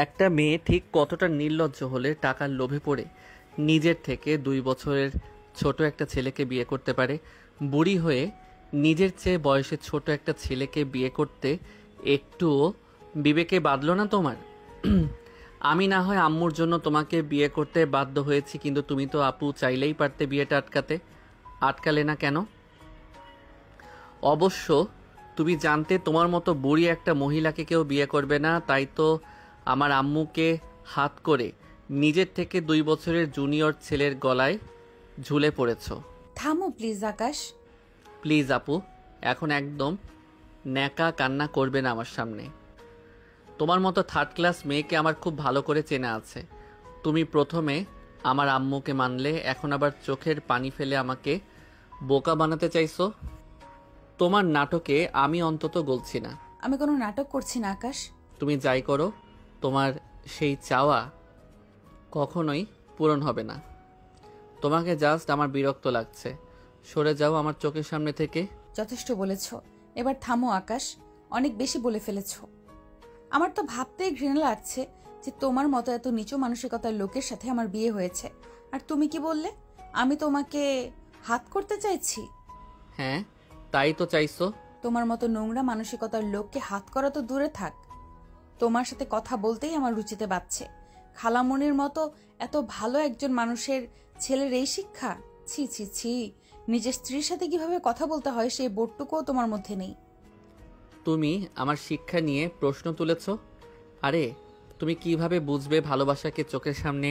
একটা মেয়ে ঠিক কতটা নির্লজ্জ হলে টাকার লোভে পড়ে নিজের থেকে 2 বছরের ছোট একটা ছেলেকে বিয়ে করতে পারে। বুড়ি হয়ে নিজের চেয়ে বয়সে ছোট একটা ছেলেকে বিয়ে করতে একটুও বিবেকে বাঁধলো না তোমার? আমি না হয় আম্মুর জন্য তোমাকে বিয়ে করতে বাধ্য হয়েছি, কিন্তু তুমি তো আপু চাইলেই পারতে বিয়েটা আটকাতে। আটকালে না কেন? অবশ্য তুমি জানতে তোমার মতো বুড়ি একটা মহিলাকে কেউ বিয়ে করবে না, তাই তো আমার আম্মুকে হাত করে নিজের থেকে 2 বছরের জুনিয়র ছেলের গলায় ঝুলে পড়েছ। থামো প্লিজ আকাশ। প্লিজ আপু, এখন একদম ন্যাকা কান্না করবে না আমার সামনে। তোমার মতো থার্ড ক্লাস মেয়েকে আমার খুব ভালো করে চেনা আছে। তুমি প্রথমে আমার আম্মুকে মানলে, এখন আবার চোখের পানি ফেলে আমাকে বোকা বানাতে চাইছো। তোমার নাটকে আমি অন্তত গলছি না। আমি কোনো নাটক করছি না আকাশ। তুমি যাই করো, তোমার সেই চাওয়া কখনোই পূরণ হবে না। তোমাকে জাস্ট আমার বিরক্ত লাগছে। সরে যাও আমার চোখের সামনে থেকে। যথেষ্ট বলেছ, এবার থামো আকাশ, অনেক বেশি বলে ফেলেছ। আমার তো ভাবতেই ঘৃণা লাগছে যে তোমার মতো এত নিচু মানসিকতার লোকের সাথে আমার বিয়ে হয়েছে। আর তুমি কি বললে? আমি তোমাকে হাত করতে চাইছি? হ্যাঁ, তাই তো চাইছো। তোমার মতো নোংরা মানসিকতার লোককে হাত করা তো দূরে থাক, তোমার সাথে কথা বলতেই আমার রুচিতে বাড়ছে। খালামণির মতো এত ভালো একজন মানুষের ছেলের এই শিক্ষা! ছি ছি ছি, নিজের স্ত্রীর সাথে কিভাবে কথা বলতে হয় সেই বোধটুকুও তোমার মধ্যে নেই। তুমি আমার শিক্ষা নিয়ে প্রশ্ন তুলেছ? আরে, তুমি কিভাবে বুঝবে ভালোবাসাকে চোখের সামনে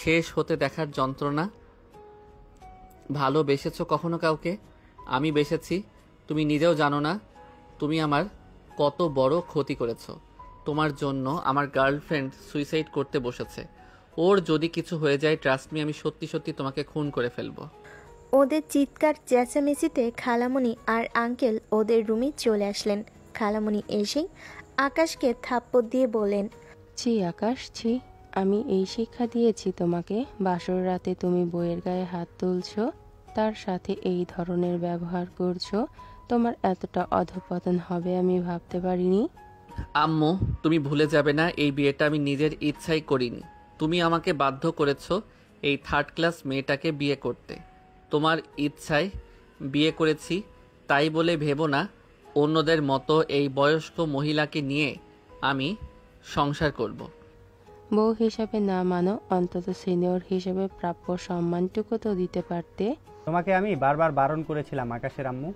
শেষ হতে দেখার যন্ত্রণা? ভালোবেসেছ কখনো কাউকে? আমি বেসেছি, তুমি নিজেও জানো না তুমি আমার কত বড় ক্ষতি করেছো। তোমার জন্য আমার গার্লফ্রেন্ড সুইসাইড করতে বসেছে। ওর যদি কিছু হয়ে যায়, ট্রাস্ট মি, আমি সত্যি সত্যি তোমাকে খুন করে ফেলবো। ওদের চিৎকার চেঁচামেচিতে খালামণি আর আঙ্কেল ওদের রুমে চলে আসলেন। খালামণি এসেই আকাশকে থাপ্পড় দিয়ে বলেন, ছি আকাশ, ছি। আমি এই শিক্ষা দিয়েছি তোমাকে? বাসর রাতে তুমি বইয়ের গায়ে হাত তুলছো, তার সাথে এই ধরনের ব্যবহার করছো। তোমার এতটা অধঃপতন হবে আমি ভাবতে পারিনি। আম্মু, তুমি ভুলে যাবে না এই বিয়েটা আমি নিজের ইচ্ছাই করিনি। তুমি আমাকে বাধ্য করেছো এই থার্ড ক্লাস মেয়েটাকে বিয়ে করতে। তোমার ইচ্ছায় বিয়ে করেছি, তাই বলে ভেবো না অন্যদের মতো এই বয়স্ক মহিলাকে নিয়ে আমি সংসার করব। বউ হিসাবে না মানো, অন্তত সিনিয়র হিসেবে প্রাপ্য সম্মানটুকু তো দিতে পারতে। তোমাকে আমি বারবার বারণ করেছিলাম আকাশের আম্মু,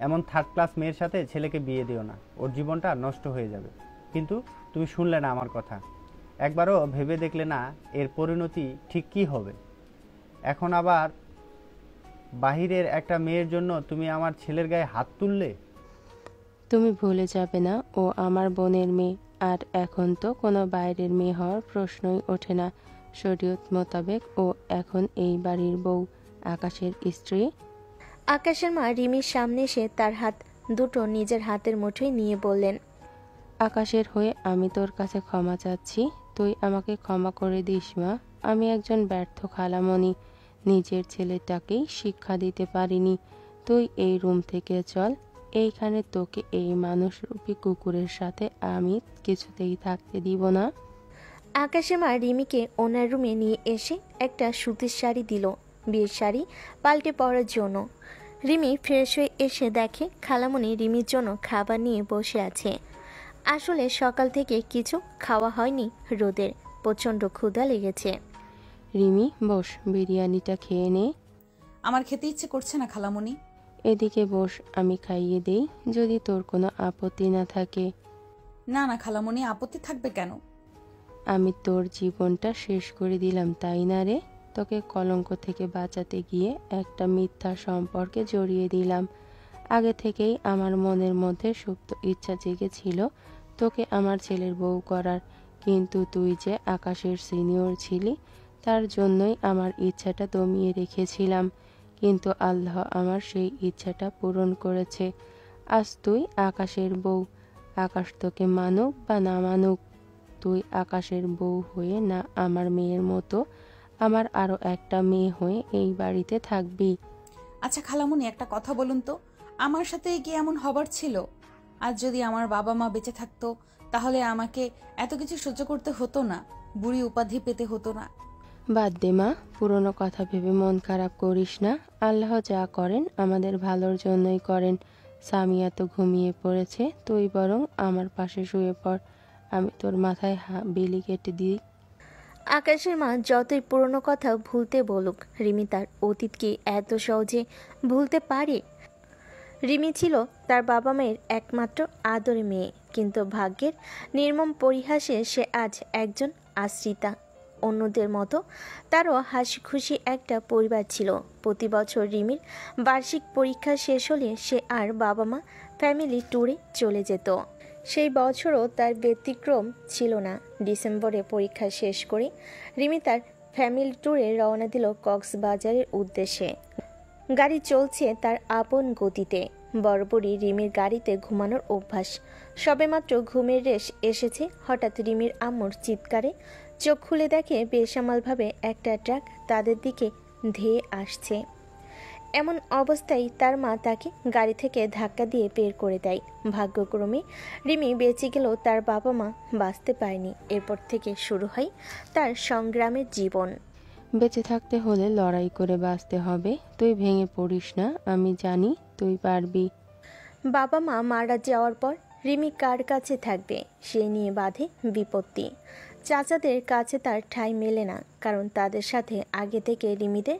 এমন থার্ড ক্লাস মেয়ের সাথে ছেলেকে বিয়ে দিও না, ওর জীবনটা নষ্ট হয়ে যাবে। কিন্তু তুমি শুনলে না আমার কথা, একবারও ভেবে দেখলে না এর পরিণতি ঠিক কী হবে। এখন আবার বাহিরের একটা মেয়ের জন্য তুমি আমার ছেলের গায়ে হাত তুললে। তুমি ভুলে যাবে না ও আমার বোনের মেয়ে, আর এখন তো কোনো বাইরের মেয়ে হওয়ার প্রশ্নই ওঠে না। শরীয়ত মোতাবেক ও এখন এই বাড়ির বউ, আকাশের স্ত্রী। আকাশের মা রিমির সামনে এসে তার হাত দুটো নিজের হাতের মুঠোয় নিয়ে বললেন, আকাশের হয়ে আমি তোর কাছে ক্ষমা চাচ্ছি, তুই আমাকে ক্ষমা করে দিস মা। আমি একজন ব্যর্থ খালামণি, নিজের ছেলেটাকেই শিক্ষা দিতে পারিনি। তুই এই রুম থেকে চল, এইখানে তোকে এই মানুষরূপী কুকুরের সাথে আমি কিছুতেই থাকতে দিব না। আকাশের মা রিমিকে ওনার রুমে নিয়ে এসে একটা সুতির শাড়ি দিল, বিয়ের শাড়ি পাল্টে পরার জন্য। রিমি ফ্রেশ হয়ে এসে দেখে খালামণি রিমির জন্য খাবার নিয়ে বসে আছে। আসলে সকাল থেকে কিছু খাওয়া হয়নি, রোদের প্রচণ্ড ক্ষুধা লেগেছে। রিমি বস, বিরিয়ানিটা খেয়ে নে। আমার খেতে ইচ্ছে করছে না খালামণি। এদিকে বস, আমি খাইয়ে দেই, যদি তোর কোনো আপত্তি না থাকে। না না খালামণি, আপত্তি থাকবে কেন? আমি তোর জীবনটা শেষ করে দিলাম তাই না রে? তোকে কলঙ্ক থেকে বাঁচাতে গিয়ে একটা মিথ্যা সম্পর্কে জড়িয়ে দিলাম। আগে থেকেই আমার মনের মধ্যে সুপ্ত ইচ্ছা জেগেছিল তোকে আমার ছেলের বউ করার, কিন্তু তুই যে আকাশের সিনিয়র ছিলি তার জন্যই আমার ইচ্ছাটা দমিয়ে রেখেছিলাম। কিন্তু আল্লাহ আমার সেই ইচ্ছাটা পূরণ করেছে। আজ তুই আকাশের বউ। আকাশ তোকে মানুক বা না মানুক, তুই আকাশের বউ হয়ে না আমার মেয়ের মতো আমার আরো একটা মেয়ে হয়ে এই বাড়িতে থাকবি। আচ্ছা খালামণি, একটা কথা বলুন তো, আমার সাথে কি এমন হবার ছিল? আজ যদি আমার বাবা মা বেঁচে থাকতো তাহলে আমাকে এত কিছু সহ্য করতে হতো না, বুড়ি উপাধি পেতে হতো না। বাদ দে মা, পুরনো কথা ভেবে মন খারাপ করিস না। আল্লাহ যা করেন আমাদের ভালোর জন্যই করেন। সামিয়া তো ঘুমিয়ে পড়েছে, তুই বরং আমার পাশে শুয়ে পড়, আমি তোর মাথায় বেলি কেটে দিই। আকাশের মা যতই পুরনো কথা ভুলতে বলুক, রিমি তার অতীতকে এত সহজে ভুলতে পারে? রিমি ছিল তার বাবা মায়ের একমাত্র আদরে মেয়ে, কিন্তু ভাগ্যের নির্মম পরিহাসে সে আজ একজন আশ্রিতা। অন্যদের মতো তারও হাসি খুশি একটা পরিবার ছিল। প্রতি বছর রিমির বার্ষিক পরীক্ষা শেষ হলে সে আর বাবা মা ফ্যামিলি ট্যুরে চলে যেত। সেই বছরও তার ব্যতিক্রম ছিল না। ডিসেম্বরে পরীক্ষা শেষ করে রিমি তার ফ্যামিলি ট্যুরে রওনা দিল কক্সবাজারের উদ্দেশ্যে। গাড়ি চলছে তার আপন গতিতে। বরাবরই রিমির গাড়িতে ঘুমানোর অভ্যাস। সবেমাত্র ঘুমের রেশ এসেছে, হঠাৎ রিমির আম্মুর চিৎকারে চোখ খুলে দেখে বেসামালভাবে একটা ট্রাক তাদের দিকে ধেয়ে আসছে। এমন অবস্থায় তার মা তাকে গাড়ি থেকে ধাক্কা দিয়ে বের করে দেয়। ভাগ্যক্রমে রিমি বেঁচে গেলেও তার বাবা মা বাঁচতে পারেনি। এরপর থেকে শুরু হয় তার সংগ্রামের জীবন। বেঁচে থাকতে হলে লড়াই করে বাঁচতে হবে, তুই ভেঙে পড়িস না, আমি জানি তুই পারবি। বাবা মা মারা যাওয়ার পর রিমি কার কাছে থাকবে সে নিয়ে বাঁধে বিপত্তি। চাচাদের কাছে তার ঠাঁই মেলে না, কারণ তাদের সাথে আগে থেকে রিমিদের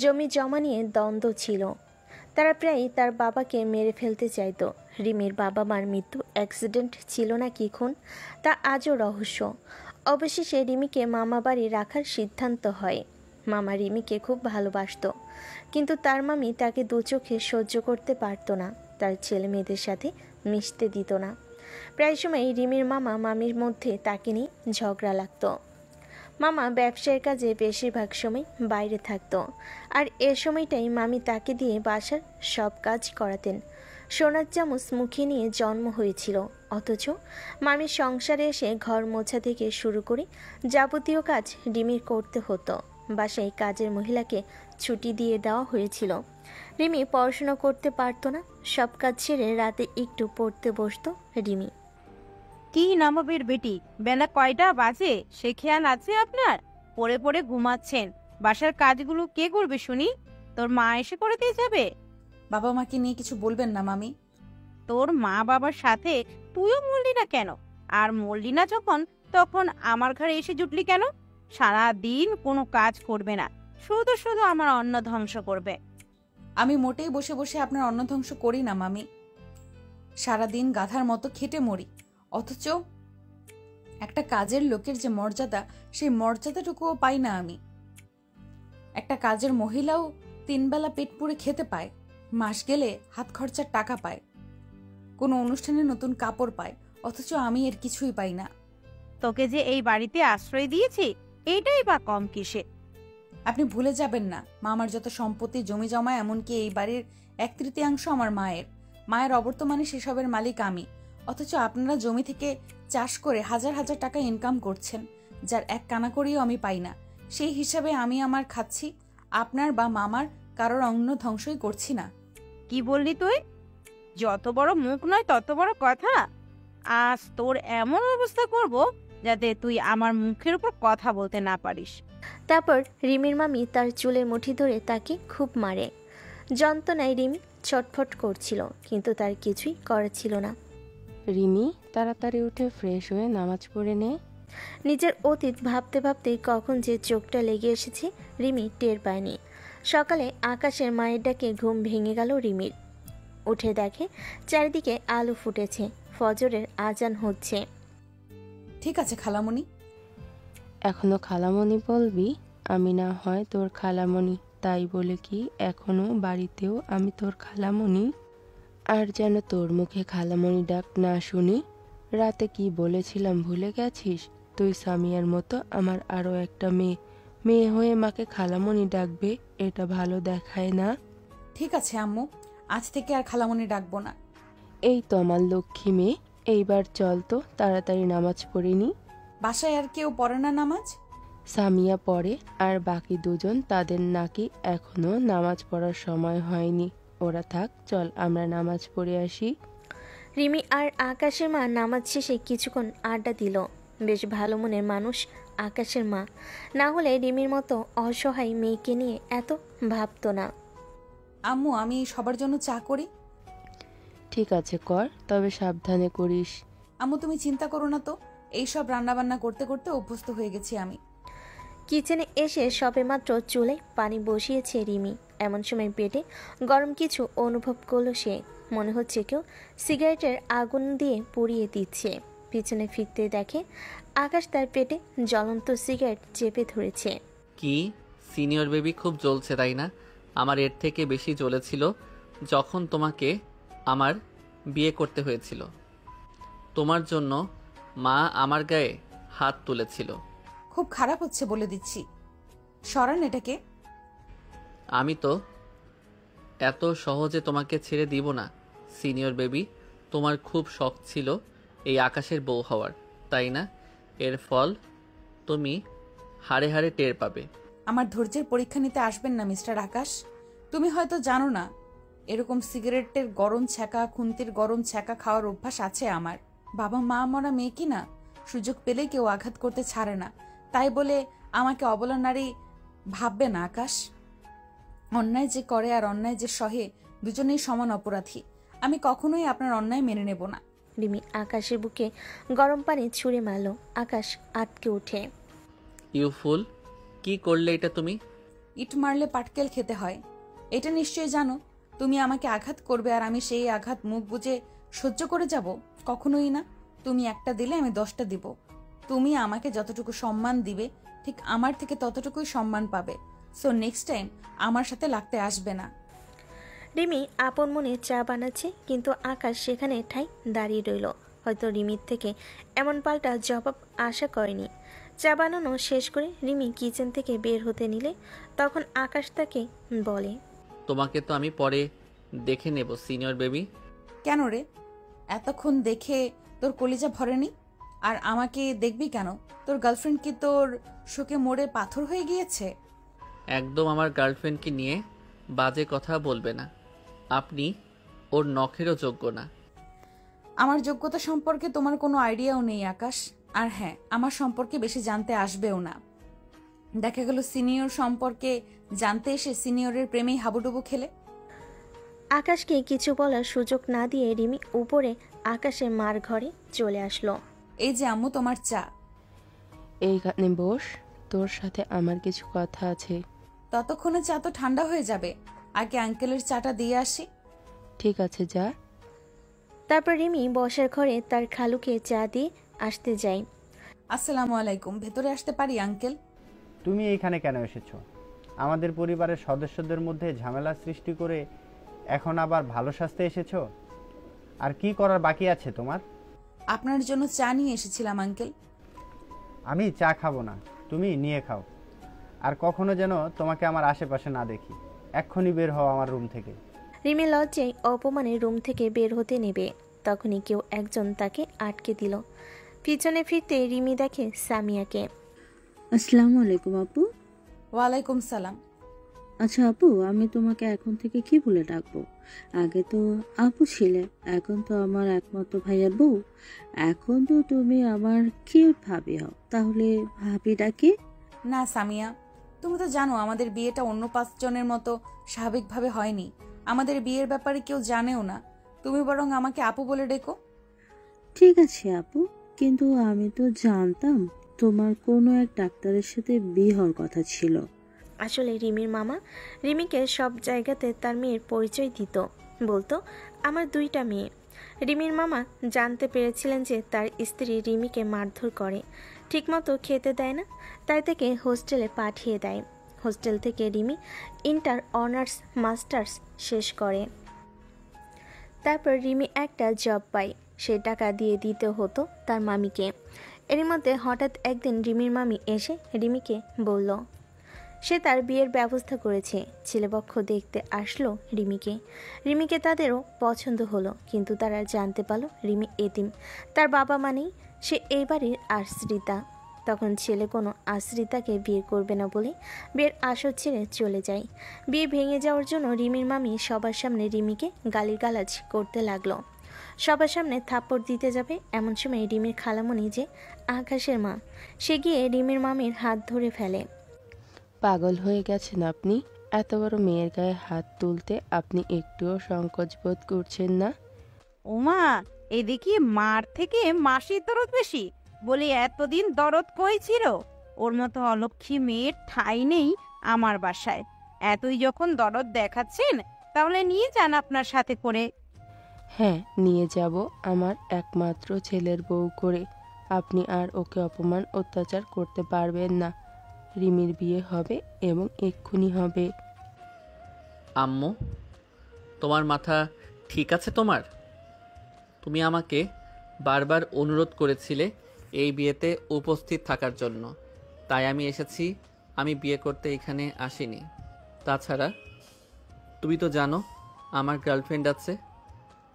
জমি জমা নিয়ে দ্বন্দ্ব ছিল। তারা প্রায়ই তার বাবাকে মেরে ফেলতে চাইতো। রিমির বাবা মার মৃত্যু অ্যাক্সিডেন্ট ছিল না কি খুন, তা আজও রহস্য। অবশেষে রিমিকে মামা বাড়ি রাখার সিদ্ধান্ত হয়। মামা রিমিকে খুব ভালোবাসতো, কিন্তু তার মামি তাকে দু চোখে সহ্য করতে পারতো না। তার ছেলে মেয়েদের সাথে মিশতে দিত না। প্রায় সময় রিমির মামা মামির মধ্যে তাকে নিয়ে ঝগড়া লাগতো। মামা ব্যবসায়ের কাজে বেশিরভাগ সময় বাইরে থাকতো, আর এ সময়টাই মামি তাকে দিয়ে বাসার সব কাজ করাতেন। সোনার চামচ মুখে নিয়ে জন্ম হয়েছিল, অথচ মামির সংসারে এসে ঘর মোছা থেকে শুরু করে যাবতীয় কাজ রিমির করতে হতো। বাসায় কাজের মহিলাকে ছুটি দিয়ে দেওয়া হয়েছিল। রিমি পড়াশোনা করতে পারতো না। সব কাজ ছেড়ে রাতে একটু পড়তে বসতো রিমি। কি নবাবের বেটি, বেলা কয়টা বাজে সে খেয়াল আছে আপনার? পড়ে পড়ে ঘুমাচ্ছেন। বাসার কাজগুলো কে করবে শুনি? তোর মা এসে করে দিয়ে যাবে? বাবা মাকে নিয়ে কিছু বলবেন না মামি। তোর মা বাবার সাথে তুইও মরলি না কেন? আর মরলি না যখন, তখন আমার ঘরে এসে জুটলি কেন? সারা দিন কোনো কাজ করবে না, শুধু শুধু আমার অন্ন ধ্বংস করবে। আমি মোটেই বসে বসে আপনার অন্ন ধ্বংস করি না মামি। সারাদিন গাধার মতো খেটে মরি, অথচ একটা কাজের লোকের যে মর্যাদা, সেই মর্যাদাটুকুও পাই না আমি। একটা কাজের মহিলাও 3 বেলা পেট পুড়ে খেতে পায়, মাস গেলে হাত খরচার টাকা পায়, কোনো অনুষ্ঠানে নতুন কাপড় পায়, অথচ আমি এর কিছুই পাই না। তোকে যে এই বাড়িতে আশ্রয় দিয়েছি, এইটাই বা কম কিসে? আপনি ভুলে যাবেন না, মামার যত সম্পত্তি জমি জমা, এমনকি এই বাড়ির 1/3 আমার মায়ের। মায়ের অবর্তমানে সেসবের মালিক আমি, অথচ আপনারা জমি থেকে চাষ করে হাজার হাজার টাকা ইনকাম করছেন, যার এক কানা করিও আমি পাই না। সেই হিসাবে আমি আমার খাচ্ছি, আপনার বা মামার কারোর অন্ন ধ্বংসই করছি না। কি বললি তুই? যত বড় মুখ নয় তত বড় কথা। আজ তোর এমন অবস্থা করব যাতে তুই আমার মুখের উপর কথা বলতে না পারিস। তারপর রিমির মামি তার চুলের মুঠি ধরে তাকে খুব মারে। যন্ত্রণায় রিমি ছটফট করছিল, কিন্তু তার কিছুই করার ছিল না। রিমি, তাড়াতাড়ি উঠে ফ্রেশ হয়ে নামাজ পড়ে নে। নিজের অতীত ভাবতে ভাবতে কখন যে চোখটা লেগে এসেছে রিমি টের পায়নি। সকালে আকাশের মায়ের ডাকে ঘুম ভেঙে গেল রিমির। উঠে দেখে চারিদিকে আলো ফুটেছে, ফজরের আজান হচ্ছে। ঠিক আছে খালামণি। এখনো খালামণি বলবি? আমি না হয় তোর খালামণি, তাই বলে কি এখনো বাড়িতেও আমি তোর খালামণি? আর যেন তোর মুখে খালামণি ডাক না শুনি। রাতে কি বলেছিলাম ভুলে গেছিস? তুই সামিয়ার মতো আমার আরও একটা মেয়ে হয়ে মাকে খালামণি ডাকবে, এটা ভালো দেখায় না। ঠিক আছে আম্মু, আজ থেকে আর খালামণি ডাকবো না। এই তো আমার লক্ষ্মী মেয়ে, এইবার চল তো তাড়াতাড়ি নামাজ পড়িনি। বাসায় আর কেউ পড়ে না নামাজ? সামিয়া পড়ে, আর বাকি দুজন তাদের নাকি এখনো নামাজ পড়ার সময় হয়নি। ওরা থাক, চল আমরা নামাজ পড়ে আসি। রিমি আর আকাশের মা নামাজ শেষে কিছুক্ষণ আড্ডা দিল। বেশ ভালো মনের মানুষ আকাশের মা, না হলে রিমির মতো অসহায় মেয়েকে নিয়ে এত ভাবতো না। আম্মু, আমি সবার জন্য চা করি। ঠিক আছে কর, তবে সাবধানে করিস। আম্মু, তুমি চিন্তা করো না তো, এইসব রান্নাবান্না করতে করতে অভ্যস্ত হয়ে গেছি আমি। কিচেনে এসে সবেমাত্র চুলায় পানি বসিয়েছে রিমি। এমন সময় পেটে গরম কিছু অনুভব করলো সে। মনে হচ্ছে কেউ সিগারেটের আগুন দিয়ে পুড়িয়ে দিচ্ছে। পিছনে ফিরতে দেখে আকাশ তার পেটে জ্বলন্ত সিগারেট চেপে ধরেছে। কি সিনিয়র বেবি, খুব জ্বলছে তাই না? আমার এর থেকে বেশি জ্বলেছিল যখন তোমাকে আমার বিয়ে করতে হয়েছিল। তোমার জন্য মা আমার গায়ে হাত তুলেছিল। খুব খারাপ হচ্ছে বলে দিচ্ছি, সরান এটাকে। আমি তো এত সহজে তোমাকে ছেড়ে দিব না সিনিয়র বেবি। তোমার খুব শখ ছিল এই আকাশের বউ হওয়ার, তাই না? এর ফল তুমি হাড়ে হাড়ে টের পাবে। আমার ধৈর্যের পরীক্ষা নিতে আসবেন না মিস্টার আকাশ। তুমি হয়তো জানো না, এরকম সিগারেটের গরম ছ্যাঁকা, খুন্তির গরম ছ্যাঁকা খাওয়ার অভ্যাস আছে আমার। বাবা মা মরা মেয়ে কি না, সুযোগ পেলে কেউ আঘাত করতে ছাড়ে না। তাই বলে আমাকে অবলা নারী ভাববে না আকাশ। অন্যায় যে করে আর অন্যায় যে সহে, দুজনেই সমান অপরাধী। আমি কখনোই আপনার অন্যায় মেনে নেব না। রিমি আকাশের বুকে গরম পানি ছুঁড়ে মারল। আকাশ আটকে উঠে। ইউ ফুল, কি করলে এটা তুমি? ইট মারলে পাটকেল খেতে হয়, এটা নিশ্চয়ই জানো। তুমি আমাকে আঘাত করবে আর আমি সেই আঘাত মুখ বুজে সহ্য করে যাব? কখনোই না। তুমি একটা দিলে আমি 10টা দিব। তুমি আমাকে যতটুকু সম্মান দিবে, ঠিক আমার থেকে ততটুকুই সম্মান পাবে। সো নেক্সট টাইম আমার সাথে লাগতে আসবে না। রিমি আপন মনে চা বানাচ্ছে, কিন্তু আকাশ সেখানে ঠাই দাঁড়িয়ে রইল। হয়তো রিমির থেকে এমন পাল্টা জবাব আশা করেনি। চা বানানো শেষ করে রিমি কিচেন থেকে বের হতে নিলে তখন আকাশ তাকে বলে, তোমাকে তো আমি পরে দেখে নেব সিনিয়র বেবি। কেন রে, এতক্ষণ দেখে তোর কলিজা ভরেনি? আর আমাকে দেখবি কেন? তোর গার্লফ্রেন্ড কি তোর শোকে মোড়ে পাথর হয়ে গিয়েছে? একদম আমার গার্লফ্রেন্ডকে নিয়ে বাজে কথা বলবে না। আপনি ওর নখেরও যোগ্য না। আমার যোগ্যতা সম্পর্কে তোমার কোনো আইডিয়াও নেই আকাশ। আর হ্যাঁ, আমার সম্পর্কে বেশি জানতে আসবেও না। দেখা গেল সিনিয়র সম্পর্কে জানতে এসে সিনিয়রের প্রেমেই হাবুডুবু খেলে। আকাশকে কিছু বলার সুযোগ না দিয়ে রিমি উপরে আকাশের মার ঘরে চলে আসলো। এই যে আম্মু, তোমার চা। এইখানে বস, তোর সাথে আমার কিছু কথা আছে। ততক্ষণে চা তো ঠান্ডা হয়ে যাবে, আগে আঙ্কেলের চাটা দিয়ে আসি। ঠিক আছে যা। তারপর রিমি বসার ঘরে তার খালুকে চা দিয়ে আসতে যায়। আসসালামু আলাইকুম, ভেতরে আসতে পারি আঙ্কেল? তুমি এইখানে কেন এসেছো? আমাদের পরিবারের সদস্যদের মধ্যে ঝামেলা সৃষ্টি করে এখন আবার ভালো সাজতে এসেছো? আর কি করার বাকি আছে তোমার? আপনার জন্য চা নিয়ে এসেছিলাম আঙ্কেল। আমি চা খাবো না, তুমি নিয়ে খাও। আর কখনো যেন তোমাকে আমার আশেপাশে না দেখি। এক্ষুনি বের হও আমার রুম থেকে। রিমি লজ্জায় অপমানে রুম থেকে বের হতে নেবে, তখনই কেউ একজন তাকে আটকে দিল। পিছনে ফিরতে রিমি দেখে সামিয়াকে। আসসালামু আলাইকুম আপু। ওয়ালাইকুম সালাম। আচ্ছা আপু, আমি তোমাকে এখন থেকে কি বলে ডাকবো? আগে তো আপু ছিলে, এখন তো আমার একমাত্র ভাইয়ার বউ। এখন তো তুমি আমার কিউট ভাবি হও, তাহলে ভাবি ডাকি? না সামিয়া, তুমি তো জানো আমাদের বিয়েটা অন্য 5 জনের মতো স্বাভাবিকভাবে হয়নি। আমাদের বিয়ের ব্যাপারে কেউ জানেও না। তুমি বরং আমাকে আপু বলে ডেকো। ঠিক আছে আপু, কিন্তু আমি তো জানতাম তোমার কোনো এক ডাক্তারের সাথে বিয়ে হওয়ার কথা ছিল। আসলে রিমির মামা রিমিকে সব জায়গাতে তার মেয়ের পরিচয় দিত, বলতো আমার 2টা মেয়ে। রিমির মামা জানতে পেরেছিলেন যে তার স্ত্রী রিমিকে মারধর করে, ঠিকমতো খেতে দেয় না, তাই থেকে হোস্টেলে পাঠিয়ে দেয়। হোস্টেল থেকে রিমি ইন্টার অনার্স মাস্টার্স শেষ করে। তারপর রিমি একটা জব পায়, সে টাকা দিয়ে দিতে হতো তার মামিকে। এর মধ্যে হঠাৎ একদিন রিমির মামি এসে রিমিকে বলল সে তার বিয়ের ব্যবস্থা করেছে। ছেলেপক্ষ দেখতে আসলো রিমিকে। রিমিকে তাদেরও পছন্দ হলো, কিন্তু তারা জানতে পারলো রিমি এতিম, তার বাবা মা নেই, সে এই বাড়ির আশ্রিতা। তখন ছেলে কোনো আশ্রিতাকে বিয়ে করবে না বলে বিয়ের আসর ছেড়ে চলে যায়। বিয়ে ভেঙে যাওয়ার জন্য রিমির মামি সবার সামনে রিমিকে গালিগালাজ করতে লাগলো। সবার সামনে থাপ্পড় দিতে যাবে এমন সময় রিমির খালামণি যে আকাশের মা, সে গিয়ে রিমির মামির হাত ধরে ফেলে। পাগল হয়ে গেছেন আপনি? এত বড় মেয়ের গায়ে হাত তুলতে আপনি একটুও সংকোচ বোধ করছেন না? ওমা, এদিকে মার থেকে মাসির দরদ বেশি বলে এতদিন দরদ কই ছিল? ওর মতো অলক্ষী মেয়ের ঠাঁই নেই আমার বাসায়। এতই যখন দরদ দেখাচ্ছেন তাহলে নিয়ে যান আপনার সাথে করে। হ্যাঁ, নিয়ে যাব আমার একমাত্র ছেলের বউ করে। আপনি আর ওকে অপমান অত্যাচার করতে পারবেন না। রিমির বিয়ে হবে এবং এক্ষুনি হবে। আম্মু, তোমার মাথা ঠিক আছে? তুমি আমাকে বারবার অনুরোধ করেছিলে এই বিয়েতে উপস্থিত থাকার জন্য, তাই আমি এসেছি। আমি বিয়ে করতে এখানে আসিনি। তাছাড়া তুমি তো জানো আমার গার্লফ্রেন্ড আছে,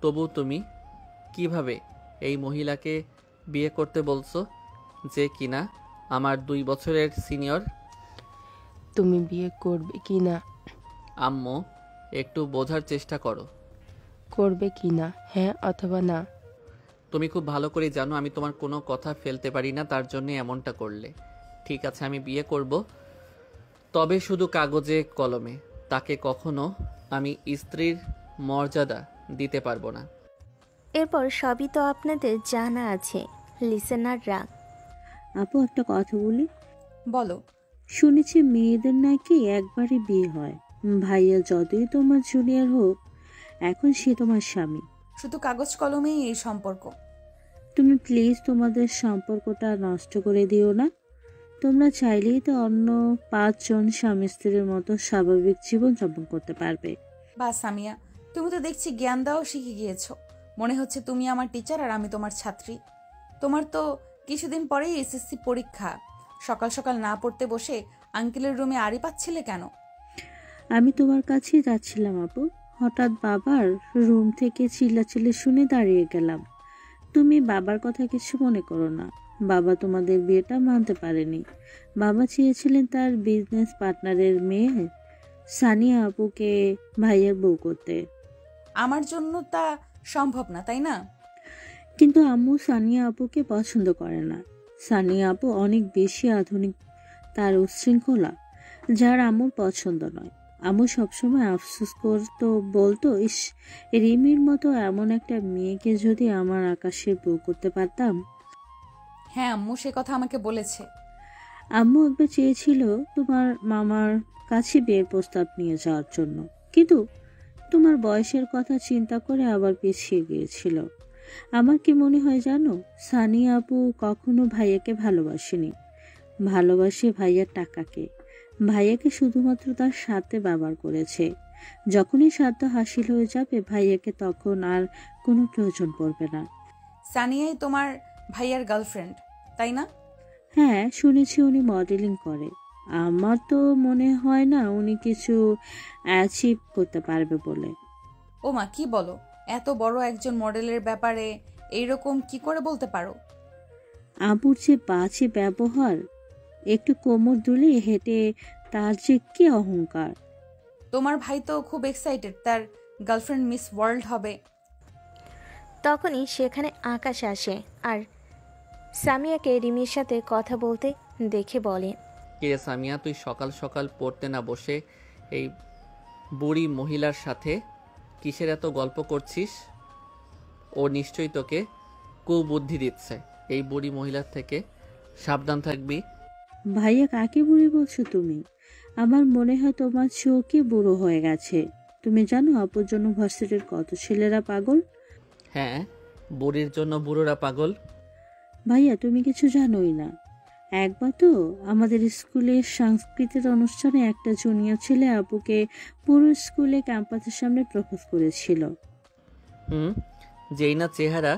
তবু তুমি কিভাবে এই মহিলাকে বিয়ে করতে বলছো, যে কিনা আমার 2 বছরের সিনিয়র? তুমি বিয়ে করবে কি না? আম্মু, একটু বোঝার চেষ্টা করো। করবে কি না, হ্যাঁ অথবা না? তুমি খুব ভালো করে জানো আমি তোমার কোনো কথা ফেলতে পারি না, তার জন্য এমনটা করলে। ঠিক আছে, আমি বিয়ে করব, তবে শুধু কাগজে কলমে। তাকে কখনো আমি স্ত্রীর মর্যাদা দিতে পারবো না। এরপর সবই তো আপনাদের জানা আছে, লিসেনাররা। আপু একটা কথা বলি। বলো। শুনেছি মেয়েদের নাকি একবারই বিয়ে হয়। ভাইয়া যতই তোমার জুনিয়র হোক, এখন সে তোমার স্বামী। শুধু কাগজ কলমেই এই সম্পর্ক। তুমি প্লিজ তোমাদের সম্পর্কটা নষ্ট করে দিও না। তোমরা চাইলেই তো অন্য 5 জন স্বামী স্ত্রীর মতো স্বাভাবিক জীবন যাপন করতে পারবে। বাস সামিয়া, তুমি তো দেখছি জ্ঞান দেওয়া শিখে গিয়েছো। মনে হচ্ছে তুমি আমার টিচার আর আমি তোমার ছাত্রী। তোমার তো কিছুদিন পরেই এসএসসি পরীক্ষা। সকাল সকাল না পড়তে বসে আঙ্কেলের রুমে আড়ি পাচ্ছিলে কেন? আমি তোমার কাছেই যাচ্ছিলাম আপু, হঠাৎ বাবার রুম থেকে চিল্লাচিল্লি শুনে দাঁড়িয়ে গেলাম। তুমি বাবার কথা কিছু মনে করো না। বাবা তোমাদের বিয়েটা মানতে পারেনি। বাবা চেয়েছিলেন তার বিজনেস পার্টনারের মেয়ে সানিয়া আপুকে ভাইয়ের বউ করতে। আমার জন্য তা সম্ভব না, তাই না? কিন্তু আম্মু সানিয়া আপুকে পছন্দ করে না। সানিয়া আপু অনেক বেশি আধুনিক, তার উচ্ছৃঙ্খলা, যার আম্মুর পছন্দ নয়। আম্মু সবসময় আফসোস করতো, বলতো, ইস, রিমির মতো এমন একটা মেয়েকে যদি আমার আকাশের বউ করতে পারতাম। হ্যাঁ, আম্মু সে কথা আমাকে বলেছে। আম্মু একবার চেয়েছিল তোমার মামার কাছে বিয়ের প্রস্তাব নিয়ে যাওয়ার জন্য, কিন্তু তোমার বয়সের কথা চিন্তা করে আবার পিছিয়ে গিয়েছিল। আমার কি মনে হয় জানো, সানিয়া আপু কখনো ভাইয়াকে ভালোবাসেনি। ভালোবাসে ভাইয়ার টাকাকে। ভাইয়াকে শুধুমাত্র তার সাথে ব্যবহার করেছে। যখনই সাধ্য হাসিল হয়ে যাবে ভাইয়াকে, তখন আর কোনো প্রয়োজন পড়বে না। সানিয়াই তোমার ভাইয়ার গার্লফ্রেন্ড, তাই না? হ্যাঁ, শুনেছি উনি মডেলিং করে। আমার তো মনে হয় না উনি কিছু অ্যাচিভ করতে পারবে বলে। ও মা, কি বলো? এত বড় একজন মডেলের ব্যাপারে এইরকম কি করে বলতে পারো? আবুর যে বাজে ব্যবহার, একটু কোমর দুলে হেঁটে, তার যে কি অহংকার। তোমার ভাই তো খুব এক্সাইটেড, তার গার্লফ্রেন্ড মিস ওয়ার্ল্ড হবে। তখনই সেখানে আকাশ আসে আর সামিয়াকে রিমির সাথে কথা বলতে দেখে বলে, কিরে সামিয়া, তুই সকাল সকাল পড়তে না বসে এই বুড়ি মহিলার সাথে কিসের এত গল্প করছিস? ও নিশ্চয়ই তোকে কুবুদ্ধি দিচ্ছে। এই বুড়ি মহিলার থেকে সাবধান থাকবি। ভাইয়া, কাকে বুড়ি বলছো তুমি? আমার মনে হয় তোমার চোখে বুড়ো হয়ে গেছে। তুমি জানো আপুর জন্য ভার্সিটির কত ছেলেরা পাগল? হ্যাঁ, বুড়ির জন্য বুড়োরা পাগল। ভাইয়া, তুমি কিছু জানোই না। একবার তো আমাদের স্কুলের সাংস্কৃতিক অনুষ্ঠানে একটা জুনিয়র ছেলে আপুকে পুরো স্কুলে ক্যাম্পাসের সামনে প্রপোজ করেছিল। যেই না চেহারা,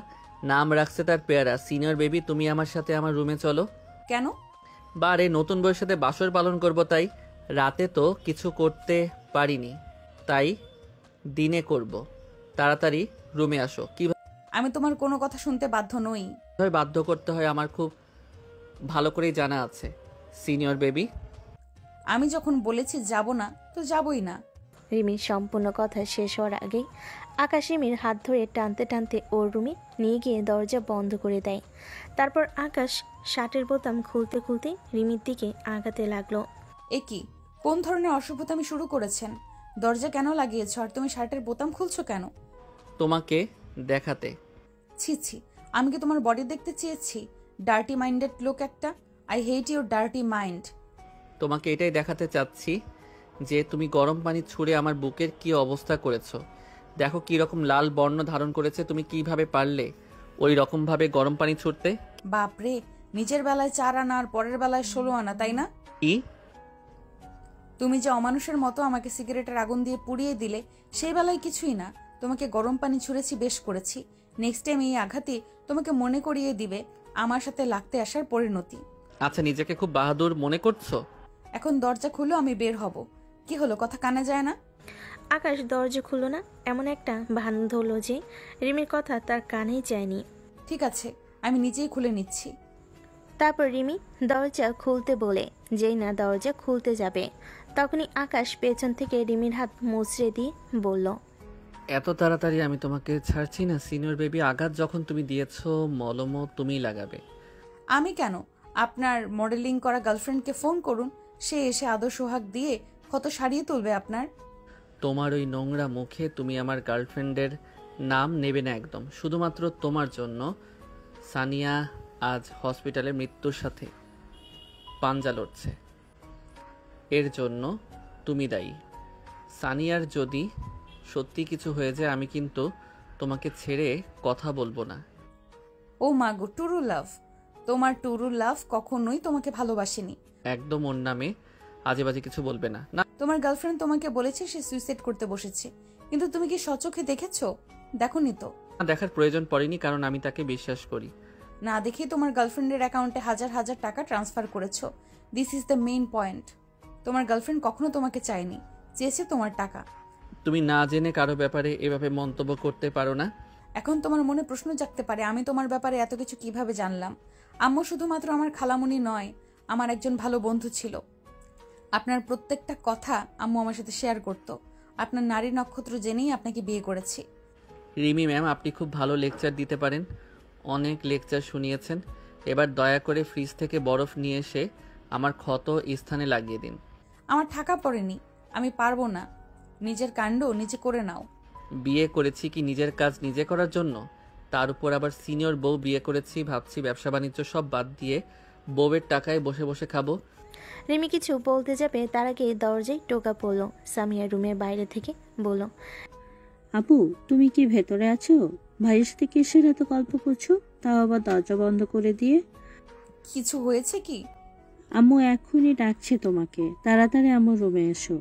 নাম রাখছে তার পেয়ারা। সিনিয়র বেবি, তুমি আমার সাথে আমার রুমে চলো। কেন? বারে নতুন বউয়ের সাথে বাসর পালন করব, তাই রাতে তো কিছু করতে পারিনি, তাই দিনে করব। তাড়াতাড়ি রুমে আসো। আমি তোমার কোনো কথা শুনতে বাধ্য নই। কিভাবে বাধ্য করতে হয় আমার খুব ভালো করেই জানা আছে সিনিয়র বেবি। আমি যখন বলেছি যাব না তো যাবই না। রিমির সম্পূর্ণ কথা শেষ হওয়ার আগেই আকাশ রিমির হাত ধরে টানতে টানতে ওর রুমে নিয়ে গিয়ে দরজা বন্ধ করে দেয়। তারপর আকাশ শার্টের বোতাম খুলতে খুলতে রিমির দিকে আগাতে লাগলো। এ কি, কোন ধরনের অসভ্যতামি শুরু করেছেন? দরজা কেন লাগিয়েছ আর তুমি শার্টের বোতাম খুলছো কেন? তোমাকে দেখাতে। ছি ছি, আমি কি তোমার বডি দেখতে চেয়েছি? ডার্টি মাইন্ডেড লোক একটা। I hate your dirty mind. তোমাকে এটাই দেখাতে চাচ্ছি যে তুমি গরম পানি ছুঁড়ে আমার বুকের কি অবস্থা করেছো। দেখো কি রকম লাল বর্ণ ধারণ করেছে। তুমি কিভাবে পারলে ওই রকম ভাবে গরম পানি ছুঁড়তে? বাপরে, নিজের বেলায় 4 আনা আর পরের বেলায় 16 আনা, তাই না? কি? তুমি যে অমানুষের মতো আমাকে সিগারেটের আগুন দিয়ে পুড়িয়ে দিলে, সেই বেলায় কিছুই না। তোমাকে গরম পানি ছুঁড়েছি, বেশ করেছি। নেক্সট টাইম এই আঘাতই তোমাকে মনে করিয়ে দিবে আমার সাথে লাগতে আসার পরিণতি। আচ্ছা, নিজেকে খুব বাহাদুর মনে করছো? এখন দরজা খুলো, আমি বের হব। কি হলো, কথা কানে যায় না? আকাশ দরজা খুলল না, এমন একটা ভান ধরল যে রিমির কথা তার কানেই যায়নি। ঠিক আছে, আমি নিজেই খুলে নিচ্ছি। তারপর রিমি দরজা খুলতে বলে যেই না দরজা খুলতে যাবে তখনই আকাশ পেছন থেকে রিমির হাত মুচড়ে দিয়ে বলল, এত তাড়াতাড়ি আমি তোমাকে ছাড়ছি না সিনিয়র বেবি। আঘাত যখন তুমি দিয়েছো, মলমও তুমিই লাগাবে। আমি কেন? আপনার মডেলিং করা গার্লফ্রেন্ডকে ফোন করুন, সে এসে আদর সোহাগ দিয়ে ক্ষত সারিয়ে তুলবে আপনার। তোমার ওই নোংরা মুখে তুমি আমার গার্লফ্রেন্ডের নাম নেবে না একদম। শুধুমাত্র তোমার জন্য সানিয়া আজ হসপিটালে মৃত্যুর সাথে পাঞ্জা লড়ছে। এর জন্য তুমি দায়ী। সানিয়ার যদি সত্যি কিছু হয়ে যায়, আমি কিন্তু তোমাকে ছেড়ে কথা বলবো না। ও মাগো, টুরু লাভ। তোমার টুরু লাভ কখনোই তোমাকে ভালোবাসেনি। একদম ওর নামে আজে বাজে কিছু বলবে না। না, তোমার গার্লফ্রেন্ড তোমাকে বলেছে সে সুইসাইড করতে বসেছে, কিন্তু তুমি কি সচোখে দেখেছো? দেখোনি তো। দেখার প্রয়োজন পড়েনি, কারণ আমি তাকে বিশ্বাস করি। না দেখেই তোমার গার্লফ্রেন্ডের অ্যাকাউন্টে হাজার হাজার টাকা ট্রান্সফার করেছো। This is the main point. তোমার গার্লফ্রেন্ড কখনো তোমাকে চায়নি, চেয়েছে তোমার টাকা। তুমি না জেনে কারো ব্যাপারে এভাবে মন্তব্য করতে পারো না। এখন তোমার মনে প্রশ্ন জাগতে পারে, আমি তোমার ব্যাপারে এত কিছু কিভাবে জানলাম? আম্মু শুধুমাত্র আমার খালামুনি নয়, আমার একজন ভালো বন্ধু ছিল। আপনার প্রত্যেকটা কথা আম্মু আমার সাথে শেয়ার করত। আপনার নারী নক্ষত্র জেনেই আপনাকে বিয়ে করেছি। রিমি ম্যাম, আপনি খুব ভালো লেকচার দিতে পারেন। অনেক লেকচার শুনিয়েছেন। এবার দয়া করে ফ্রিজ থেকে বরফ নিয়ে এসে আমার ক্ষত স্থানে লাগিয়ে দিন। আমার টাকা পড়েনি, আমি পারবো না। নিজের কাণ্ড নিজে করে নাও। বিয়ে করেছি কি নিজের কাজ নিজে করার জন্য? তার উপর আবার সিনিয়র বউ বিয়ে করেছি, ভাবছি ব্যবসা বাণিজ্য সব বাদ দিয়ে বউয়ের টাকায় বসে বসে খাবো। রিমি কিছু বলতে যাবে তার আগে দরজায় টোকা পড়ল। সামিয়া রুমের বাইরে থেকে বলল, আপু, তুমি কি ভেতরে আছো? ভাইয়ের সাথে কিসের এত গল্প করছো, তাও আবার দরজা বন্ধ করে দিয়ে? কিছু হয়েছে কি? আম্মু এক্ষুনি ডাকছে তোমাকে, তাড়াতাড়ি আমার রুমে এসো।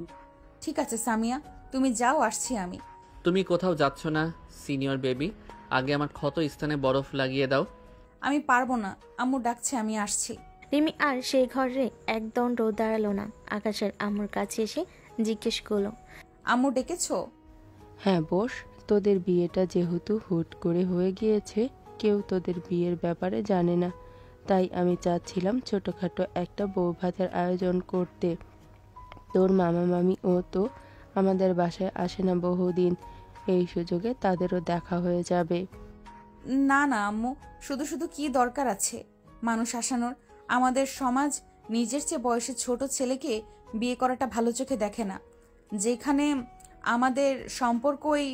ঠিক আছে সামিয়া, তুমি যাও, আসছি আমি। তুমি কোথাও যাচ্ছ না সিনিয়র বেবি। আগে আমার ক্ষত স্থানে বরফ লাগিয়ে দাও। আমি পারবো না, আম্মু ডাকছে, আমি আসছি। রিমি আর সেই ঘরে একদণ্ড দাঁড়ালো না। আকাশের আম্মুর কাছে এসে জিজ্ঞেস করলো, আম্মু ডেকেছো? হ্যাঁ বস, তোদের বিয়েটা যেহেতু হুট করে হয়ে গিয়েছে, কেউ তোদের বিয়ের ব্যাপারে জানে না, তাই আমি চাচ্ছিলাম ছোটোখাটো একটা বউ ভাতের আয়োজন করতে। তোর মামা মামি ও তো আমাদের বাসায় আসে না বহুদিন, এই সুযোগে তাদেরও দেখা হয়ে যাবে। না না আম্মু, শুধু শুধু কি দরকার আছে মানুষ আসানোর? আমাদের সমাজ নিজের চেয়ে বয়সে ছোট ছেলেকে বিয়ে করাটা ভালো চোখে দেখে না। যেখানে আমাদের সম্পর্কই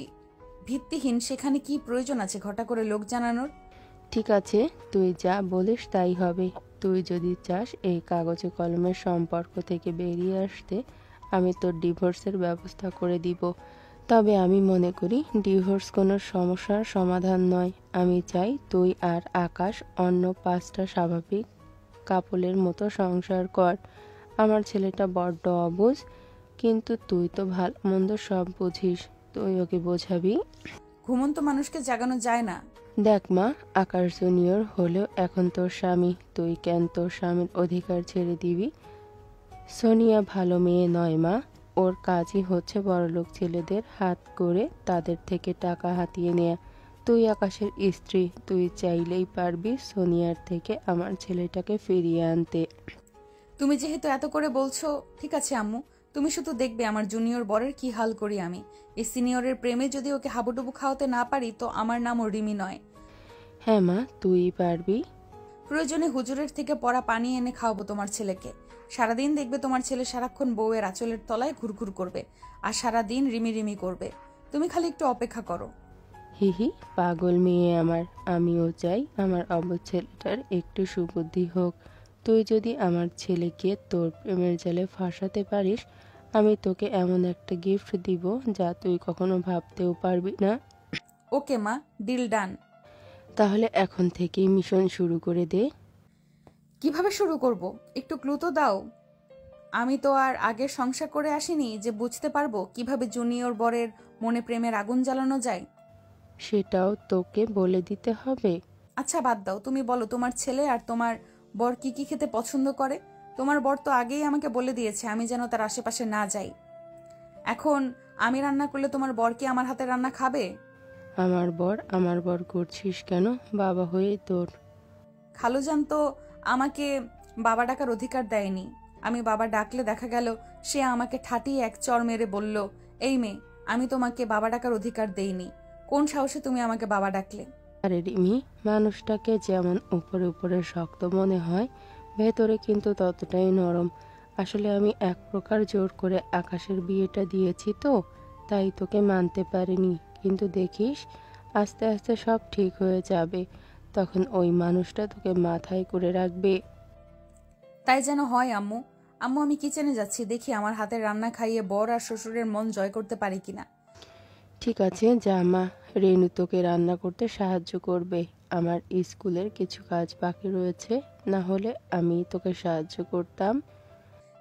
ভিত্তিহীন, সেখানে কি প্রয়োজন আছে ঘটা করে লোক জানানোর? ঠিক আছে, তুই যা বলিস তাই হবে। তুই যদি চাস এই কাগজে কলমের সম্পর্ক থেকে বেরিয়ে আসতে, আমি তোর ডিভোর্সের ব্যবস্থা করে দিব। তবে আমি মনে করি ডিভোর্স কোনো সমস্যার সমাধান নয়। আমি চাই তুই আর আকাশ অন্য 5টা স্বাভাবিক কাপলের মতো সংসার কর। আমার ছেলেটা বড্ড অবুঝ, কিন্তু তুই তো ভালো মন্দ সব বুঝিস, তুই ওকে বোঝাবি। ঘুমন্ত মানুষকে জাগানো যায় না। দেখ মা, আকাশ জুনিয়র হলেও এখন তোর স্বামী, তুই কেন তোর স্বামীর অধিকার ছেড়ে দিবি? সোনিয়া ভালো মেয়ে নয় মা, ওর কাজই হচ্ছে বড়লোক ছেলেদের হাত করে তাদের থেকে টাকা হাতিয়ে নেয়া। তুই আকাশের স্ত্রী, তুই চাইলেই পারবি সোনিয়ার থেকে আমার ছেলেটাকে ফিরিয়ে আনতে। তুমি যেহেতু এত করে বলছো, ঠিক আছে আম্মু, তুমি শুধু দেখবে আমার জুনিয়র বরের কি হাল করি আমি। এই সিনিয়রের প্রেমে যদি ওকে হাবুডুবু খাওয়াতে না পারি তো আমার নামও রিমি নয়। হ্যাঁ মা, তুই পারবি। প্রয়োজনে হুজুরের থেকে পড়া পানি এনে খাওয়াবো তোমার ছেলেকে। সারাদিন দেখবে তোমার ছেলে সারাক্ষণ বউয়ের আঁচলের তলায় ঘুরঘুর করবে আর সারাদিন রিমি রিমি করবে। তুমি খালি একটু অপেক্ষা করো। হিহি, পাগল মেয়ে আমার। আমিও চাই আমার অবুঝ ছেলেটার একটু সুবুদ্ধি হোক। তুই যদি আমার ছেলেকে তোর প্রেমের জালে ফাঁসাতে পারিস, আমি তোকে এমন একটা গিফট দিব যা তুই কখনো ভাবতেও পারবি না। ওকে মা, ডিল ডান। তাহলে এখন থেকেই মিশন শুরু করে দে। কিভাবে শুরু করব? একটু ক্লু তো দাও। আমি তো আর আগের সংসার করে আসিনি যে বুঝতে পারবো কিভাবে জুনিয়র বরের মনে প্রেমের আগুন জ্বালানো যায়। সেটাও তোকে বলে দিতে হবে? আচ্ছা বাদ দাও, তুমি বলো তোমার ছেলে আর তোমার বর কি কি খেতে পছন্দ করে। তোমার বর তো আগেই আমাকে বলে দিয়েছে আমি যেন তার আশেপাশে না যাই। এখন আমি রান্না করলে তোমার বর কি আমার হাতে রান্না খাবে? আমার বর করছিস কেন? বাবা হয়ে তোর। খালুজান তো আমাকে বাবা ডাকার অধিকার দেয়নি। আমি বাবা ডাকলে দেখা গেল সে আমাকে ঠাটিয়ে এক চড় মেরে বলল, এই মেয়ে, আমি তোমাকে বাবা ডাকার অধিকার দেইনি। কোন সাহসে তুমি আমাকে বাবা ডাকলে? আরে রিমি, মানুষটাকে যেমন উপরে উপরে শক্ত মনে হয়, ভেতরে কিন্তু ততটাই নরম। আসলে আমি এক প্রকার জোর করে আকাশের বিয়েটা দিয়েছি তো, তাই তোকে মানতে পারিনি। কিন্তু দেখিস, আস্তে আস্তে সব ঠিক হয়ে যাবে। তখন ওই মানুষটা তোকে মাথায় করে রাখবে। তাই যেন হয় আম্মু। আম্মু, আমি কিচেনে যাচ্ছি, দেখি আমার হাতের রান্না খাইয়ে বর আর শ্বশুরের মন জয় করতে পারি কিনা। ঠিক আছে, যা মা। রেনু তোকে রান্না করতে সাহায্য করবে। আমার স্কুলের কিছু কাজ বাকি রয়েছে, না হলে আমি তোকে সাহায্য করতাম।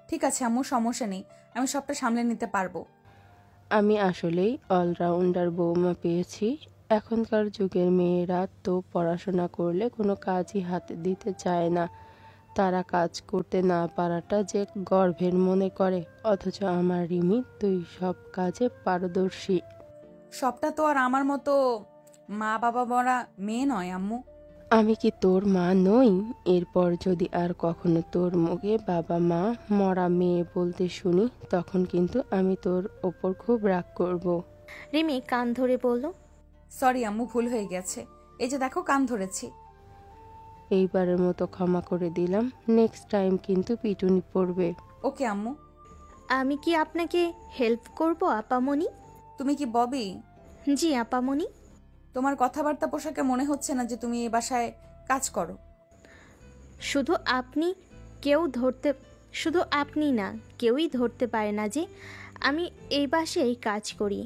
ঠিক আছে আম্মু, সমস্যা নেই, আমি সবটা সামলে নিতে পারবো। আমি আসলেই অলরাউন্ডার বৌমা পেয়েছি। এখনকার যুগের মেয়েরা তো পড়াশোনা করলে কোনো কাজই হাতে দিতে চায় না। তারা কাজ করতে না পারাটা যে গর্বের মনে করে। অথচ আমার রিমি, তুই সব কাজে পারদর্শী। সবটা তো আর আমার মতো মা বাবা মরা মেয়ে নয় আম্মু। আমি কি তোর মা নই? এরপর যদি আর কখনো তোর মুখে বাবা মা মরা মেয়ে বলতে শুনি, তখন কিন্তু আমি তোর ওপর খুব রাগ করব। রিমি কান ধরে বলল, সরি আম্মু, ভুল হয়ে গেছে। এই যে দেখো, কান ধরেছি। এইবারের মতো ক্ষমা করে দিলাম। নেক্সট টাইম কিন্তু পিটুনি পড়বে। ওকে আম্মু। আমি কি আপনাকে হেল্প করব আপামনি? তুমি কি ববি? জি আপামনি। তোমার কথাবার্তা পোশাকে মনে হচ্ছে না যে তুমি এই বাসায় কাজ করো। শুধু আপনি না, কেউই ধরতে পারে না যে আমি এই বাসায় কাজ করি।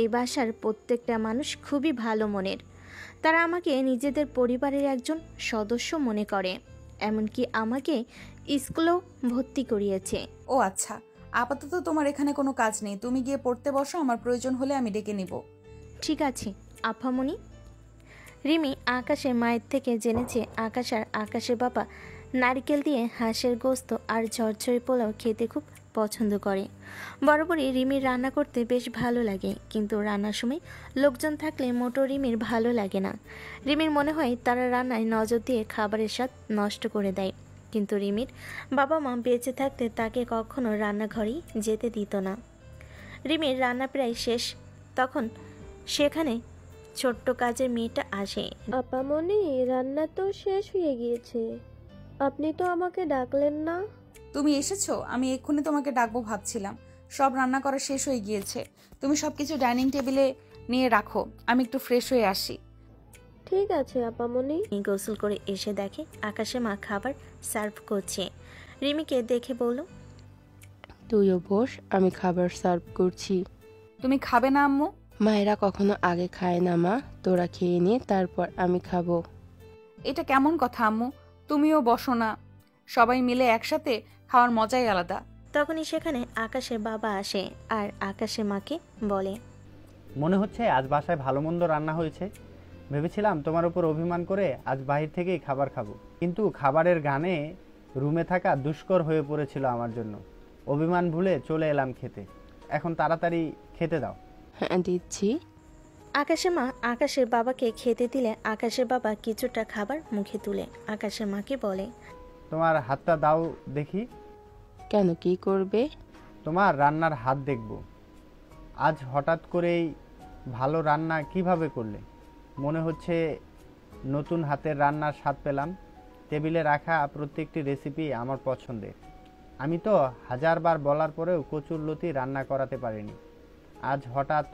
এই বাসার প্রত্যেকটা মানুষ খুবই ভালো মনের। তারা আমাকে নিজেদের পরিবারের একজন সদস্য মনে করে। এমনকি আমাকে স্কুলেও ভর্তি করিয়েছে। ও আচ্ছা, আপাতত তোমার এখানে কোনো কাজ নেই, তুমি গিয়ে পড়তে বসো, আমার প্রয়োজন হলে আমি ডেকে নিব। ঠিক আছে আপামনি। রিমি আকাশের মায়ের থেকে জেনেছে আকাশ আর আকাশের বাবা নারকেল দিয়ে হাঁসের গোস্ত আর ঝরঝরে পোলাও খেতে খুব পছন্দ করে। বরাবরই রিমির রান্না করতে বেশ ভালো লাগে, কিন্তু রান্নার সময় লোকজন থাকলে মোটো রিমির ভালো লাগে না। রিমির মনে হয় তারা রান্নায় নজর দিয়ে খাবারের স্বাদ নষ্ট করে দেয়। কিন্তু রিমির বাবা মা বেঁচে থাকতে তাকে কখনো রান্নাঘরেই যেতে দিত না। রিমির রান্না প্রায় শেষ, তখন সেখানে ছোট্ট কাজের মেয়েটা আসে। আপামনি, রান্না তো শেষ হয়ে গিয়েছে, আপনি তো আমাকে ডাকলেন না। তুমি এসেছো, আমি এক্ষুনি তোমাকে ডাকবো ভাবছিলাম। সব রান্না করা শেষ হয়ে গিয়েছে, তুমি সবকিছু ডাইনিং টেবিলে নিয়ে রাখো, আমি একটু ফ্রেশ হয়ে আসি। ঠিক আছে আপামনি। গোসল করে এসে দেখে আকাশে মা খাবার সার্ভ করছে। রিমিকে দেখে বলল, তুইও বস, আমি খাবার সার্ভ করছি। তুমি খাবে না আম্মু? মায়েরা কখনো আগে খায় না মা, তোরা খেয়ে নিয়ে তারপর আমি খাবো। এটা কেমন কথা আম্মু? তুমিও বসো না, সবাই মিলে একসাথে খাওয়ার মজাই আলাদা। তখনই সেখানে আকাশের বাবা আসে আর আকাশের মাকে বলে, মনে হচ্ছে আজ বাসায় ভালো মন্দ রান্না হয়েছে। ভেবেছিলাম তোমার উপর অভিমান করে আজ বাহির থেকেই খাবার খাবো, কিন্তু খাবারের গানে রুমে থাকা দুষ্কর হয়ে পড়েছিল আমার জন্য। অভিমান ভুলে চলে এলাম খেতে। এখন তাড়াতাড়ি খেতে দাও। হ্যাঁ দিচ্ছি। আকাশের মা আকাশের বাবাকে খেতে দিলে আকাশের বাবা কিছুটা খাবার মুখে তুলে আকাশের মাকে বলে, তোমার হাতটা দাও দেখি। কেন, কি করবে? তোমার রান্নার হাত দেখব। আজ হঠাৎ করেই ভালো রান্না কিভাবে করলে? মনে হচ্ছে নতুন হাতের রান্নার স্বাদ পেলাম। টেবিলে রাখা প্রত্যেকটি রেসিপি আমার পছন্দের। আমি তো হাজারবার বলার পরেও কচুরলতি রান্না করাতে পারিনি। আজ হঠাৎ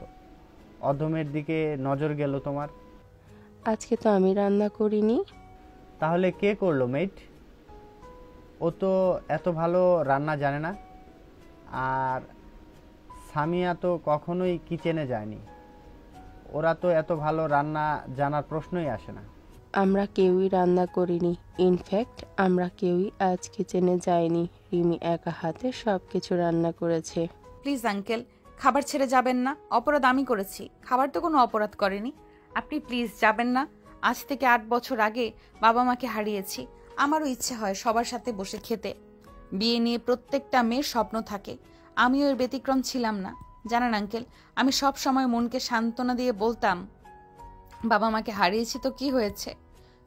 অধমের দিকে নজর গেল তোমার। আজকে তো আমি রান্না করিনি। তাহলে কে করলো মেট? ও তো এত ভালো রান্না জানে না। আর সামিয়া তো কখনোই কিচেনে যায়নি। ওরা তো এত ভালো রান্না জানার প্রশ্নই আসে না। আমরা কেউই রান্না করিনি। ইনফ্যাক্ট আমরা কেউই আজ কিচেনে যাইনি। রিমি একা হাতে সব কিছু রান্না করেছে। প্লিজ আঙ্কেল, খাবার ছেড়ে যাবেন না। অপরাধ আমি করেছি, খাবার তো কোনো অপরাধ করেনি। আপনি প্লিজ যাবেন না। আজ থেকে 8 বছর আগে বাবা মাকে হারিয়েছি। আমারও ইচ্ছে হয় সবার সাথে বসে খেতে। বিয়ে নিয়ে প্রত্যেকটা মেয়ের স্বপ্ন থাকে, আমিও এর ব্যতিক্রম ছিলাম না। জানেন আঙ্কেল, আমি সব সময় মনকে সান্ত্বনা দিয়ে বলতাম, বাবা মাকে হারিয়েছি তো কি হয়েছে,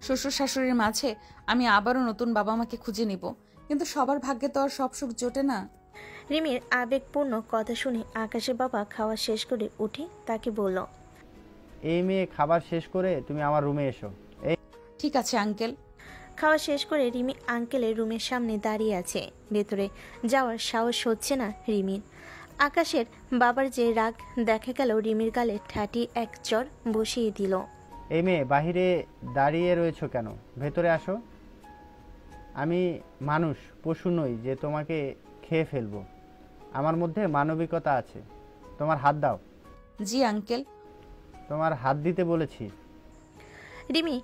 শ্বশুর শাশুড়ির মাঝে আমি আবারও নতুন বাবা মাকে খুঁজে নিব। কিন্তু সবার ভাগ্যে তো আর সব সুখ জোটে না। রিমির আবেগপূর্ণ কথা শুনে আকাশের বাবা খাওয়া শেষ করে উঠে তাকে বলল, এই মেয়ে, খাবার শেষ করে তুমি আমার রুমে এসো। ঠিক আছে আঙ্কেল। খাওয়া শেষ করে রিমি আঙ্কেলের রুমের সামনে দাঁড়িয়ে আছে। ভেতরে যাওয়ার সাহস হচ্ছে না রিমির। আকাশের বাবার যে রাগ দেখা গেল রিমির গালে ঠাটি এক চর বসিয়ে দিল। এই মেয়ে, বাহিরে দাঁড়িয়ে রয়েছো কেন? ভেতরে আসো। আমি মানুষ, পশু নই যে তোমাকে খেয়ে ফেলবো। আমার মধ্যে মানবিকতা আছে। তোমার হাত দাও। জি আঙ্কেল। তোমার হাত দিতে বলেছি। রিমি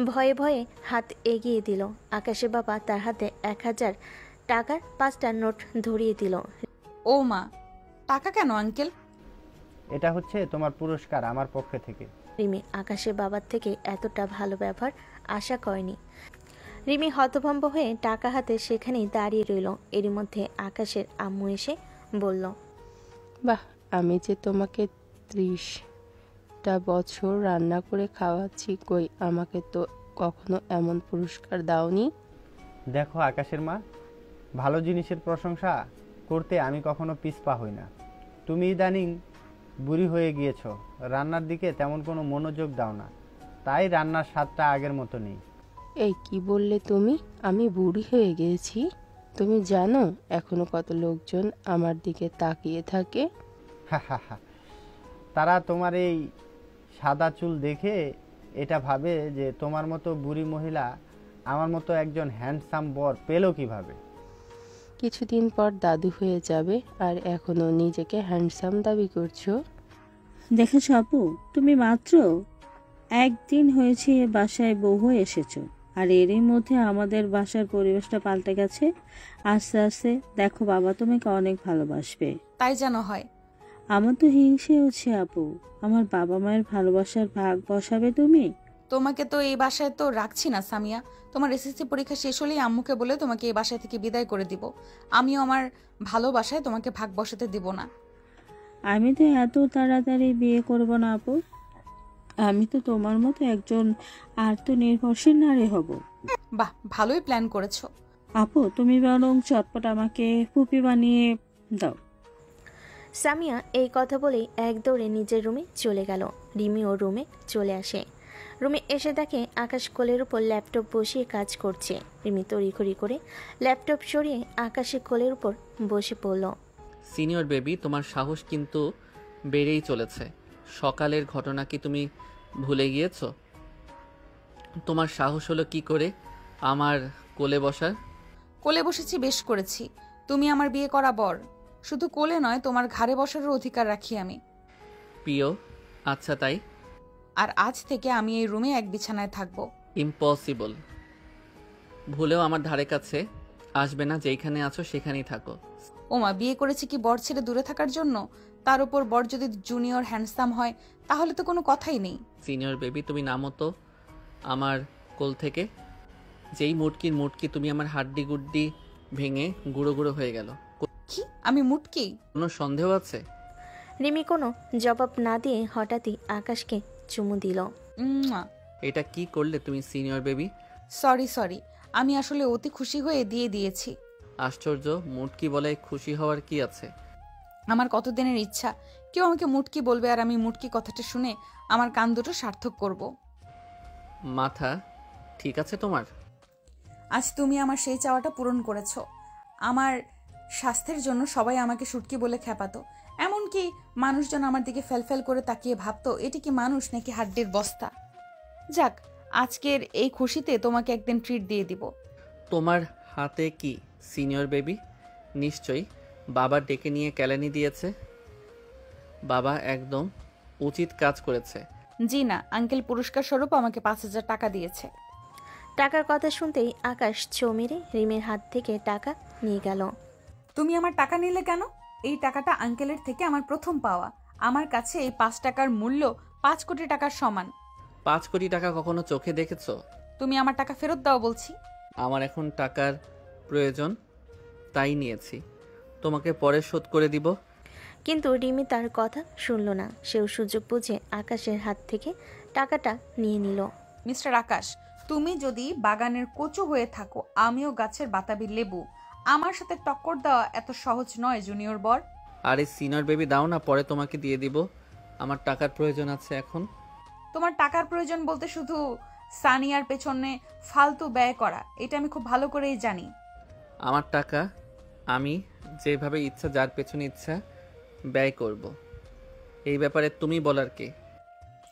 ভয়ে ভয়ে হাত এগিয়ে দিল। আকাশের বাবা তার হাতে 1000 টাকার 5টা নোট ধরিয়ে দিল। ও মা, টাকা কেন আঙ্কেল? এটা হচ্ছে তোমার পুরস্কার আমার পক্ষ থেকে। রিমি আকাশের বাবার থেকে এতটা ভালো ব্যবহার আশা করেনি। রিমি হতভম্ব হয়ে টাকা হাতে সেখানেই দাঁড়িয়ে রইল। এরই মধ্যে আকাশের আম্মু এসে বলল, বাহ, আমি যে তোমাকে 30টা বছর রান্না করে খাওয়াচ্ছি, কই আমাকে তো কখনো এমন পুরস্কার দাওনি। দেখো আকাশের মা, ভালো জিনিসের প্রশংসা করতে আমি কখনো পিছপা হই না। তুমি ইদানিং বুড়ি হয়ে গিয়েছো, রান্নার দিকে তেমন কোনো মনোযোগ দাও না, তাই রান্নার স্বাদটা আগের মতো নেই। এই কি বললে তুমি? আমি বুড়ি হয়ে গেছি? তুমি জানো এখনো কত লোকজন আমার দিকে তাকিয়ে থাকে? তারা তোমার এই সাদা চুল দেখে এটা ভাবে যে তোমার মতো বুড়ি মহিলা আমার মতো একজন হ্যান্ডসাম বর পেল কিভাবে। কিছুদিন পর দাদু হয়ে যাবে আর এখনো নিজেকে হ্যান্ডসাম দাবি করছো? দেখেছ আপু, তুমি মাত্র একদিন হয়েছে এ বাসায় বউ হয়ে এসেছো, আর এরই মধ্যে আমাদের বাসার পরিবেশটা পাল্টে গেছে। আস্তে আস্তে দেখো, বাবা তোমাকে অনেক ভালোবাসবে। তাই যেন হয়। আমার তো হিংসে হচ্ছে আপু। আমার বাবা মায়ের ভালোবাসার ভাগ বসাবে তুমি। তোমাকে তো এই বাসায় তো রাখছি না সামিয়া। তোমার এসএসসি পরীক্ষা শেষ হলেই আম্মুকে বলে তোমাকে এই বাসায় থেকে বিদায় করে দিব। আমিও আমার ভালোবাসায় তোমাকে ভাগ বসাতে দিব না। আমি তো এত তাড়াতাড়ি বিয়ে করব না আপু। আমি তো তোমার মতো একজন আত্মনির্ভরশীল নারী হব। বাহ, ভালোই প্ল্যান করেছো। আপু, তুমি বরং চটপট আমাকে ফুপি বানিয়ে দাও। সামিয়া এই কথা বলেই এক দৌড়ে নিজের রুমে চলে গেল। রিমিও রুমে চলে আসে। রুমে এসে দেখে আকাশ কোলের উপর ল্যাপটপ বসিয়ে কাজ করছে। রিমি তড়িঘড়ি করে ল্যাপটপ সরিয়ে আকাশের কোলের উপর বসে পড়ল। সিনিয়র বেবি, তোমার সাহস কিন্তু বেড়েই চলেছে। সকালের ঘটনা কি তুমি ভুলে গিয়েছো? তোমার সাহস হলো কি করে আমার কোলে বসার? কোলে বসেছি, বেশ করেছি। তুমি আমার বিয়ে করা বর। শুধু কোলে নয়, তোমার ঘাড়ে বসারও অধিকার রাখি আমি। প্রিয়, আচ্ছা তাই। আর আজ থেকে আমি এই রুমে এক বিছানায় থাকবো। ইম্পসিবল। ভুলেও আমার ধারে কাছে আসবে না, যেখানে আছো সেখানেই থাকো। ওমা, বিয়ে করেছি কি বর ছেড়ে দূরে থাকার জন্য? তার উপর বর যদি জুনিয়র হ্যান্ডসাম হয় তাহলে তো কোনো কথাই নেই। সিনিয়র বেবি, তুমি নামো তো আমার কোল থেকে। যেই মুটকি তুমি আমার হাড্ডি গুড্ডি ভেঙে গুঁড়ো গুঁড়ো হয়ে গেল। কি আমি মুটকি? কোনো সন্দেহ আছে? রিমি কোনো জবাব না দিয়ে হঠাৎই আকাশকে চুমু দিল। এটা কি করলে তুমি সিনিয়র বেবি? সরি আমি আসলে অতি খুশি হয়ে দিয়ে দিয়েছি। আশ্চর্য, মুটকি বলে খুশি হওয়ার কি আছে? আমার কতদিনের ইচ্ছা কেউ আমাকে মুটকি বলবে আর আমি মুটকি কথাটা শুনে আমার কান দুটো সার্থক করব। মাথা ঠিক আছে তোমার? আজ তুমি আমার সেই চাওয়াটা পূরণ করেছো। আমার স্বাস্থ্যের জন্য সবাই আমাকে শুটকি বলে খ্যাপাতো, এমনকি মানুষজন আমার দিকে ফেলফেল করে তাকিয়ে ভাবতো এটি কি মানুষ নাকি হাড্ডির বস্তা। যাক, আজকের এই খুশিতে তোমাকে একদিন ট্রিট দিয়ে দিব। তোমার হাতে কি সিনিয়র বেবি? নিশ্চয়ই বাবা ডেকে নিয়ে কেলানি দিয়েছে। বাবা একদম উচিত কাজ করেছে। জি না, আঙ্কেল পুরস্কার স্বরূপ আমাকে 5,000 টাকা দিয়েছে। টাকার কথা শুনতেই আকাশ ছো মেরে রিমির হাত থেকে টাকা নিয়ে গেল। তুমি আমার টাকা নিলে কেন? এই টাকাটা আঙ্কেলের থেকে আমার প্রথম পাওয়া। আমার কাছে এই 5 টাকার মূল্য 5 কোটি টাকার সমান। 5 কোটি টাকা কখনো চোখে দেখেছো? তুমি আমার টাকা ফেরত দাও বলছি। আমার এখন টাকার প্রয়োজন, তাই নিয়েছি। তোমাকে পরে শোধ করে দিব। কিন্তু রিমি তার কথা শুনল না। সেও সুযোগ বুঝে আকাশের হাত থেকে টাকাটা নিয়ে নিল। মিস্টার আকাশ, তুমি যদি বাগানের কচু হয়ে থাকো, আমিও গাছের বাতাবি লেবু। আমার সাথে টক্কর দেওয়া এত সহজ নয় জুনিয়র বর। আরে সিনিয়র বেবি দাও না, পরে তোমাকে দিয়ে দিব। আমার টাকার প্রয়োজন আছে এখন। তোমার টাকার প্রয়োজন বলতে শুধু সানিয়ার পেছনে ফালতু ব্যয় করা, এটা আমি খুব ভালো করেই জানি। আমার টাকা আমি যেভাবে ইচ্ছা, যার পেছনে ইচ্ছা ব্যয় করব। এই ব্যাপারে তুমি বলার কে?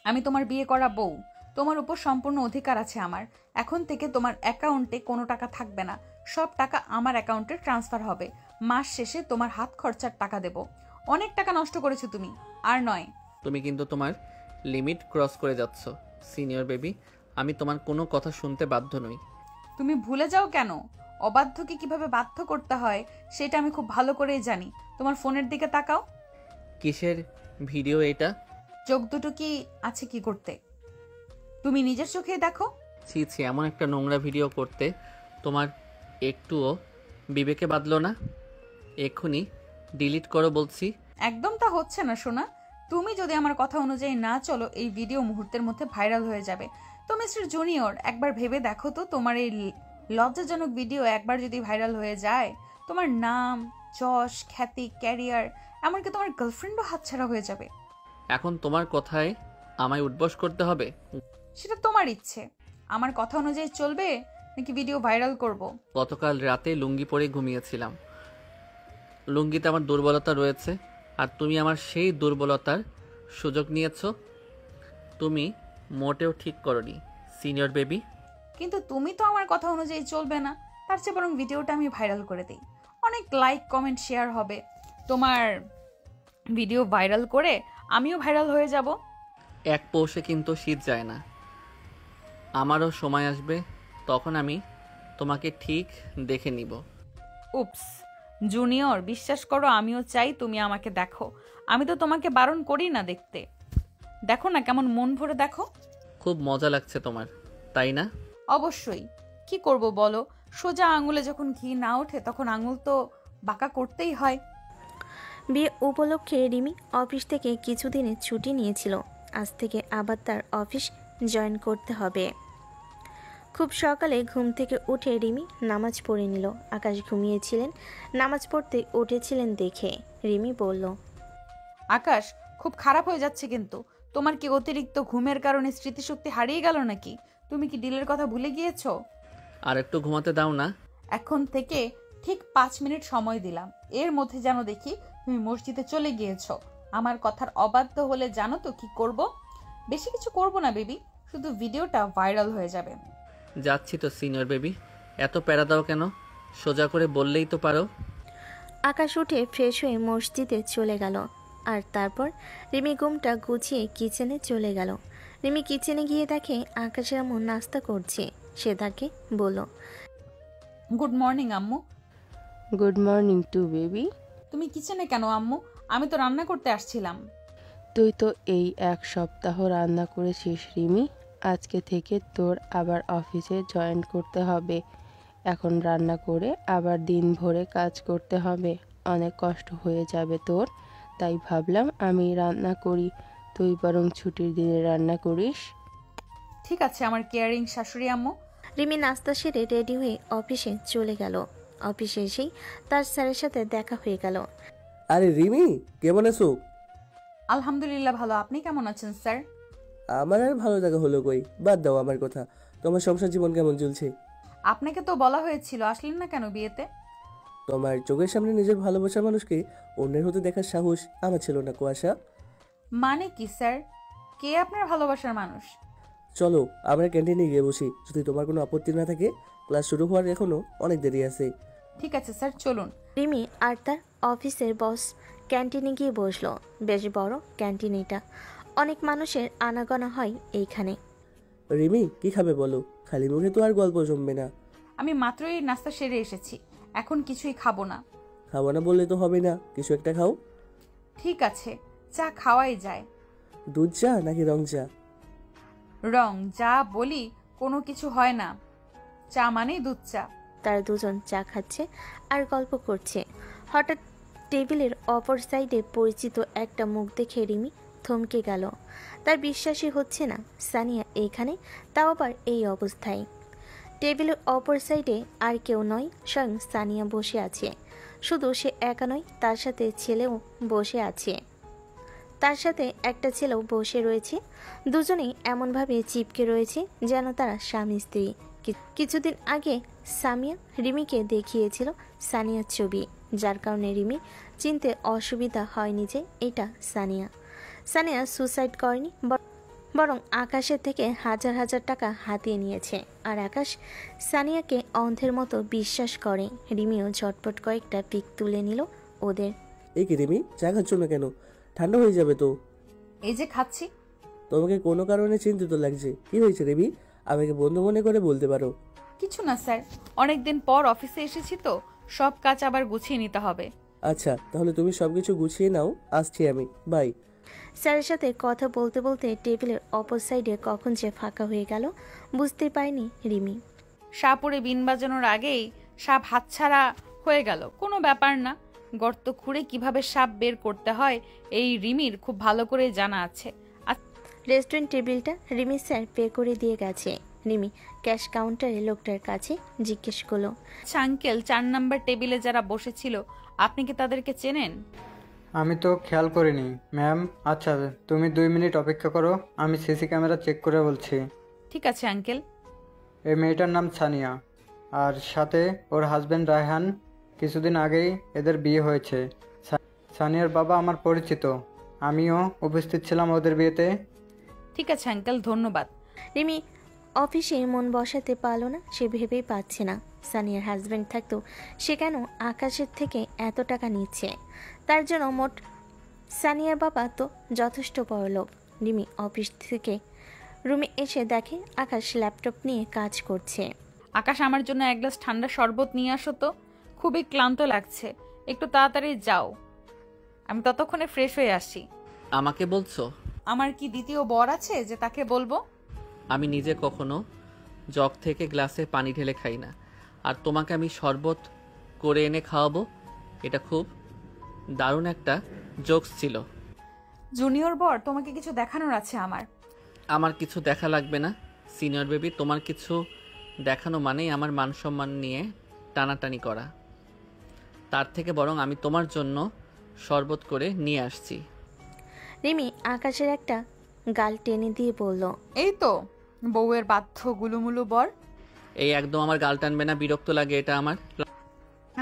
আমি তোমার বিয়ে করা বউ, তোমার উপর সম্পূর্ণ অধিকার আছে আমার। এখন থেকে তোমার অ্যাকাউন্টে কোনো টাকা থাকবে না, সব টাকা আমার অ্যাকাউন্টে ট্রান্সফার হবে। মাস শেষে তোমার হাত খরচার টাকা দেব। অনেক টাকা নষ্ট করেছো তুমি, আর নয়। তুমি কিন্তু তোমার লিমিট ক্রস করে যাচ্ছ সিনিয়র বেবি। আমি তোমার কোনো কথা শুনতে বাধ্য নই। তুমি ভুলে যাও কেন? অবাধ্যকে কিভাবে বাধ্য করতে হয় সেটা আমি খুব ভালো করেই জানি। তোমার ফোনের দিকে তাকাও। কিসের ভিডিও এটা? চোখ দুটো কি আছে কি করতে? তুমি নিজের চোখেই দেখো। ছি ছি, এমন একটা নোংরা ভিডিও করতে তোমার একটুও বিবেকে বাঁধলো না? এক্ষুনি ডিলিট করো বলছি। একদম তা হচ্ছে না সোনা। তুমি যদি আমার কথা অনুযায়ী না চলো, এই ভিডিও মুহূর্তের মধ্যে ভাইরাল হয়ে যাবে। তো মিস্টার জুনিয়র, একবার ভেবে দেখো তো, তোমার এই লজ্জাজনক ভিডিও একবার যদি ভাইরাল হয়ে যায়, তোমার নাম, যশ, খ্যাতি, ক্যারিয়ার, এমনকি তোমার গার্লফ্রেন্ডও হাতছাড়া হয়ে যাবে। এখন তোমার কথায় আমায় উঠবস করতে হবে? সেটা তোমার ইচ্ছে। আমার কথা অনুযায়ী চলবে নাকি ভিডিও ভাইরাল করব? গতকাল রাতে লুঙ্গি পরে ঘুমিয়েছিলাম। লুঙ্গিতে আমার দুর্বলতা রয়েছে, আর তুমি আমার সেই দুর্বলতার সুযোগ নিয়েছো। তুমি মোটেও ঠিক করনি সিনিয়র বেবি। কিন্তু তুমি তো আমার কথা অনুযায়ী চলবে না। তার চেয়ে বরং ভিডিওটা আমি ভাইরাল করে দিই, অনেক লাইক কমেন্ট শেয়ার হবে। তোমার ভিডিও ভাইরাল করে আমিও ভাইরাল হয়ে যাব। এক পৌষে কিন্তু শীত যায় না। আমারও সময় আসবে, তখন আমি তোমাকে ঠিক দেখে নিব। উপস জুনিয়র, বিশ্বাস করো আমিও চাই তুমি আমাকে দেখো। আমি তো তোমাকে বারণ করি না দেখতে। দেখো না কেমন মন ভরে দেখো। খুব মজা লাগছে তোমার, তাই না? অবশ্যই। কি করব বলো, সোজা আঙুলে যখন ঘি না ওঠে তখন আঙুল তো বাঁকা করতেই হয়। বিয়ে উপলক্ষে রিমি অফিস থেকে কিছুদিনের ছুটি নিয়েছিল। আজ থেকে আবার তার অফিস জয়েন করতে হবে। খুব সকালে ঘুম থেকে উঠে রিমি নামাজ পড়ে নিল। আকাশ ঘুমিয়েছিলেন, নামাজ পড়তে উঠেছিলেন দেখে রিমি বলল, আকাশ, খুব খারাপ হয়ে যাচ্ছে কিন্তু। তোমার কি অতিরিক্ত ঘুমের কারণে স্মৃতিশক্তি হারিয়ে গেল নাকি? তুমি কি ডিলের কথা ভুলে গিয়েছো? আর একটু ঘুমাতে দাও না। এখন থেকে ঠিক 5 মিনিট সময় দিলাম, এর মধ্যে যেন দেখি তুমি মসজিদে চলে গিয়েছো। আমার কথার অবাধ্য হলে জানো তো কি করব? বেশি কিছু করব না বেবি, শুধু ভিডিওটা ভাইরাল হয়ে যাবে। যাচ্ছি তো সিনিয়র বেবি, এত প্যারা দাও কেন? সোজা করে বললেই তো পারো। আকাশ উঠে ফ্রেশ হয়ে মসজিদে চলে গেল। আর তারপর রিমি ঘুমটা গুছিয়ে কিচেনে চলে গেল। রিমি কিচেনে গিয়ে দেখে আকাশের আম্মু নাস্তা করছে। সে তাকে বলল, গুড মর্নিং আম্মু। Good morning to baby. তুমি কিচেনে কেন আম্মু? আমি তো রান্না করতে আসছিলাম। তুই তো এই 1 সপ্তাহ রান্না করেছিস রিমি। আজকে থেকে তোর আবার অফিসে জয়েন করতে হবে। এখন রান্না করে আবার দিন ভরে কাজ করতে হবে, অনেক কষ্ট হয়ে যাবে তোর। তাই ভাবলাম আমি রান্না করি, তুই বরং ছুটির দিনে রান্না করিস। ঠিক আছে আমার কেয়ারিং শাশুড়ি আম্মু। রিমি নাস্তা সেরে রেডি হয়ে অফিসে চলে গেল। অফিসে এসেই তার স্যারের সাথে দেখা হয়ে গেল। আরে রিমি, কেমন আছো? আলহামদুলিল্লাহ ভালো, আপনি কেমন আছেন স্যার? আমার আর ভালো থাকা হলো কই, বাদ দাও আমার কথা। তোমার সংসার জীবন কেমন চলছে? আপনাকে তো বলা হয়েছিল, আসলেন না কেন বিয়েতে? তোমার চোখের সামনে নিজের ভালোবাসার মানুষকে অন্যের হতে দেখার সাহস আমার ছিল না কুয়াশা। মানে কি স্যার? কে আপনার ভালোবাসার মানুষ? চলো আমরা ক্যান্টিনে গিয়ে বসি, যদি তোমার কোনো আপত্তি না থাকে। ক্লাস শুরু হওয়ার এখনো অনেক দেরি আছে। ঠিক আছে স্যার, চলুন। রিমি আর তার অফিসের বস ক্যান্টিনে গিয়ে বসলো। বেশ বড় ক্যান্টিন এটা, অনেক মানুষের আনাগোনা হয় এইখানে। রিমি, কি খাবে বলো? খালি মুখে তো আর গল্প জমবে না। আমি মাত্রই নাস্তা সেরে এসেছি, এখন কিছুই খাবো না। খাবো না বললে তো হবে না, কিছু একটা খাও। ঠিক আছে, চা খাওয়াই যায়। দুধ চা নাকি রং চা? রং যা বলি কোনো কিছু হয় না, চা মানেই দুধ চা। তারা দুজন চা খাচ্ছে আর গল্প করছে। হঠাৎ টেবিলের অপর সাইডে পরিচিত একটা মুখ দেখে রিমি থমকে গেল। তার বিশ্বাসই হচ্ছে না সানিয়া এইখানে, তাও আবার এই অবস্থায়। টেবিলের অপর সাইডে আর কেউ নয়, স্বয়ং সানিয়া বসে আছে। শুধু সে একা নয়, তার সাথে ছেলেও বসে আছে। তার সাথে একটা ছেলেও বসে রয়েছে। দুজনেই এমনভাবে চিপকে রয়েছে যেন তারা স্বামী স্ত্রী। কিছুদিন আগে সামিয়া রিমিকে দেখিয়েছিল সানিয়ার ছবি, যার কারণে রিমি চিনতে অসুবিধা হয়নি যে এটা সানিয়া। সানিয়া সুসাইড করেনি, বরং আকাশের থেকে হাজার হাজার টাকা হাতিয়ে নিয়েছে। আর আকাশ সানিয়াকে অন্ধের মতো বিশ্বাস করে। রিমিও ঝটপট কয়েকটা পিক তুলে নিল ওদের। এই কি রিমি, চা খাচ্ছ না কেন? ঠান্ডা হয়ে যাবে তো। এই যে খাচ্ছি। তোমাকে কোনো কারণে চিন্তিত লাগছে, কি হয়েছে রিমি? আমাকে বন্ধু মনে করে বলতে পারো। কিছু না স্যার, অনেকদিন পর অফিসে এসেছি তো, সব কাজ আবার গুছিয়ে নিতে হবে। আচ্ছা, তাহলে তুমি সবকিছু গুছিয়ে নাও, আসছি আমি, বাই। স্যারের সাথে কথা বলতে বলতে টেবিলের অপর সাইডে কখন যে ফাঁকা হয়ে গেল বুঝতে পারেনি রিমি। সাপুরে বিন বাজানোর আগেই সাপ হাতছাড়া হয়ে গেল, কোনো ব্যাপার না। গর্ত খুঁড়ে কিভাবে সাপ বের করতে হয় এই রিমির খুব ভালো করে জানা আছে। রেস্টুরেন্ট টেবিলটা রিমি স্যার পে করে দিয়ে গেছে। রিমি ক্যাশ কাউন্টারে লোকটার কাছে জিজ্ঞেস করলো, আচ্ছা আঙ্কেল, 4 নাম্বার টেবিলে যারা বসেছিল আপনি কি তাদেরকে চেনেন? আমি তো খেয়াল করিনি ম্যাম। আচ্ছা তুমি 2 মিনিট অপেক্ষা করো, আমি সিসি ক্যামেরা চেক করে বলছি। ঠিক আছে আঙ্কেল। এই মেয়েটার নাম সানিয়া, আর সাথে ওর হাজব্যান্ড রায়হান। কিছুদিন আগেই এদের বিয়ে হয়েছে। সানিয়ার বাবা আমার পরিচিত, আমিও উপস্থিত ছিলাম ওদের বিয়েতে। ঠিক আছে আঙ্কেল, ধন্যবাদ। রিমি অফিসে মন বসাতে পারলো না, সে ভেবেই পাচ্ছে না সানিয়ার হাজব্যান্ড থাকতো সে কেন আকাশের থেকে এত টাকা নিচ্ছে। তার জন্য মোট সানিয়ার বাবা তো যথেষ্ট বড় লোক। রিমি অফিস থেকে রুমে এসে দেখে আকাশ ল্যাপটপ নিয়ে কাজ করছে। আকাশ, আমার জন্য এক গ্লাস ঠান্ডা শরবত নিয়ে আসো তো, খুবই ক্লান্ত লাগছে, একটু তাড়াতাড়ি যাও, আমি ততক্ষণে ফ্রেশ হয়ে আসি। আমাকে বলছো? আমার কি দ্বিতীয় বর আছে যে তাকে বলবো? আমি নিজে কখনো জগ থেকে গ্লাসে পানি ঢেলে খাই না, আর তোমাকে আমি শরবত করে এনে খাওয়াবো, এটা খুব দারুণ একটা জোকস ছিল। জুনিয়র বর, তোমাকে কিছু দেখানোর আছে আমার। আমার কিছু দেখা লাগবে না সিনিয়র বেবি, তোমার কিছু দেখানো মানেই আমার মান সম্মান নিয়ে টানাটানি করা। তার থেকে বরং আমি তোমার জন্য শরবত করে নিয়ে আসছি। রিমি আকাশের একটা গাল টেনে দিয়ে বলল, এই তো বউয়ের বাধ্য গুলুমুলু বর। এই একদম আমার গাল টানবে না, বিরক্ত লাগে এটা আমার।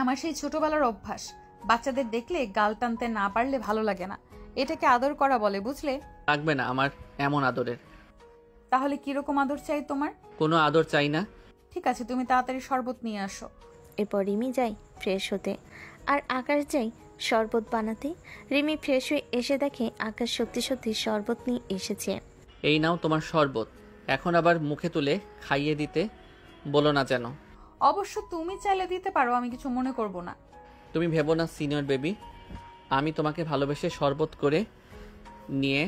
আমার সেই ছোটবেলার অভ্যাস, বাচ্চাদের দেখলে গাল টানতে না পারলে ভালো লাগে না, এটাকে আদর করা বলে, বুঝলে? লাগবে না আমার এমন আদরের। তাহলে কিরকম আদর চাই তোমার? কোনো আদর চাই না। ঠিক আছে, তুমি তাড়াতাড়ি শরবত নিয়ে আসো। এরপর রিমি যায় ফ্রেশ হতে আর আকাশ যায় শরবত বানাতে। রিমি ফ্রেশ হয়ে এসে দেখে আকাশ সত্যি সত্যি শরবত নিয়ে এসেছে। এই নাও তোমার শরবত, এখন আবার মুখে তুলে খাইয়ে দিতে বলো না যেন। অবশ্য তুমি চাইলে দিতে পারো, আমি কিছু মনে করব না। তুমি ভেবো না সিনিয়র বেবি, আমি তোমাকে ভালোবেসে শরবত করে নিয়ে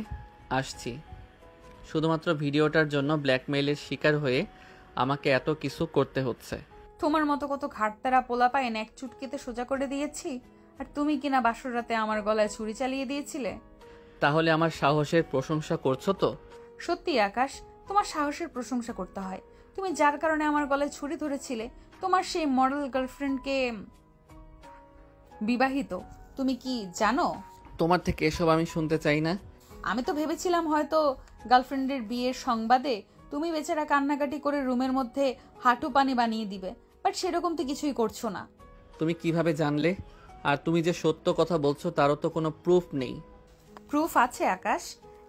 আসছি। শুধুমাত্র ভিডিওটার জন্য ব্ল্যাকমেইলের শিকার হয়ে আমাকে এত কিছু করতে হচ্ছে। তোমার মতো কত ঘাটতারা পোলা পায়েন এক চুটকিতে সোজা করে দিয়েছি, আর তুমি কিনা বাসর রাতে আমার গলায় ছুরি চালিয়ে দিয়েছিলে। তাহলে আমার সাহসের প্রশংসা করছো তো? সত্যি আকাশ, তোমার সাহসের প্রশংসা করতে হয়। তুমি যার কারণে আমার গলায় ছুরি ধরেছিলে, তোমার সেই মডেল গার্লফ্রেন্ডকে বিবাহিত, তুমি কি জানো? তোমার থেকে এসব আমি শুনতে চাই না। আমি তো ভেবেছিলাম হয়তো গার্লফ্রেন্ডের বিয়ের সংবাদে তুমি বেচারা কান্নাকাটি করে রুমের মধ্যে হাঁটু পানি বানিয়ে দিবে, বাট সেরকম তো কিছুই করছো না। তুমি কিভাবে জানলে? আর তুমি যে সত্য কথা বলছো তারও তো কোনো প্রুফ নেই। প্রুফ আছে আকাশ,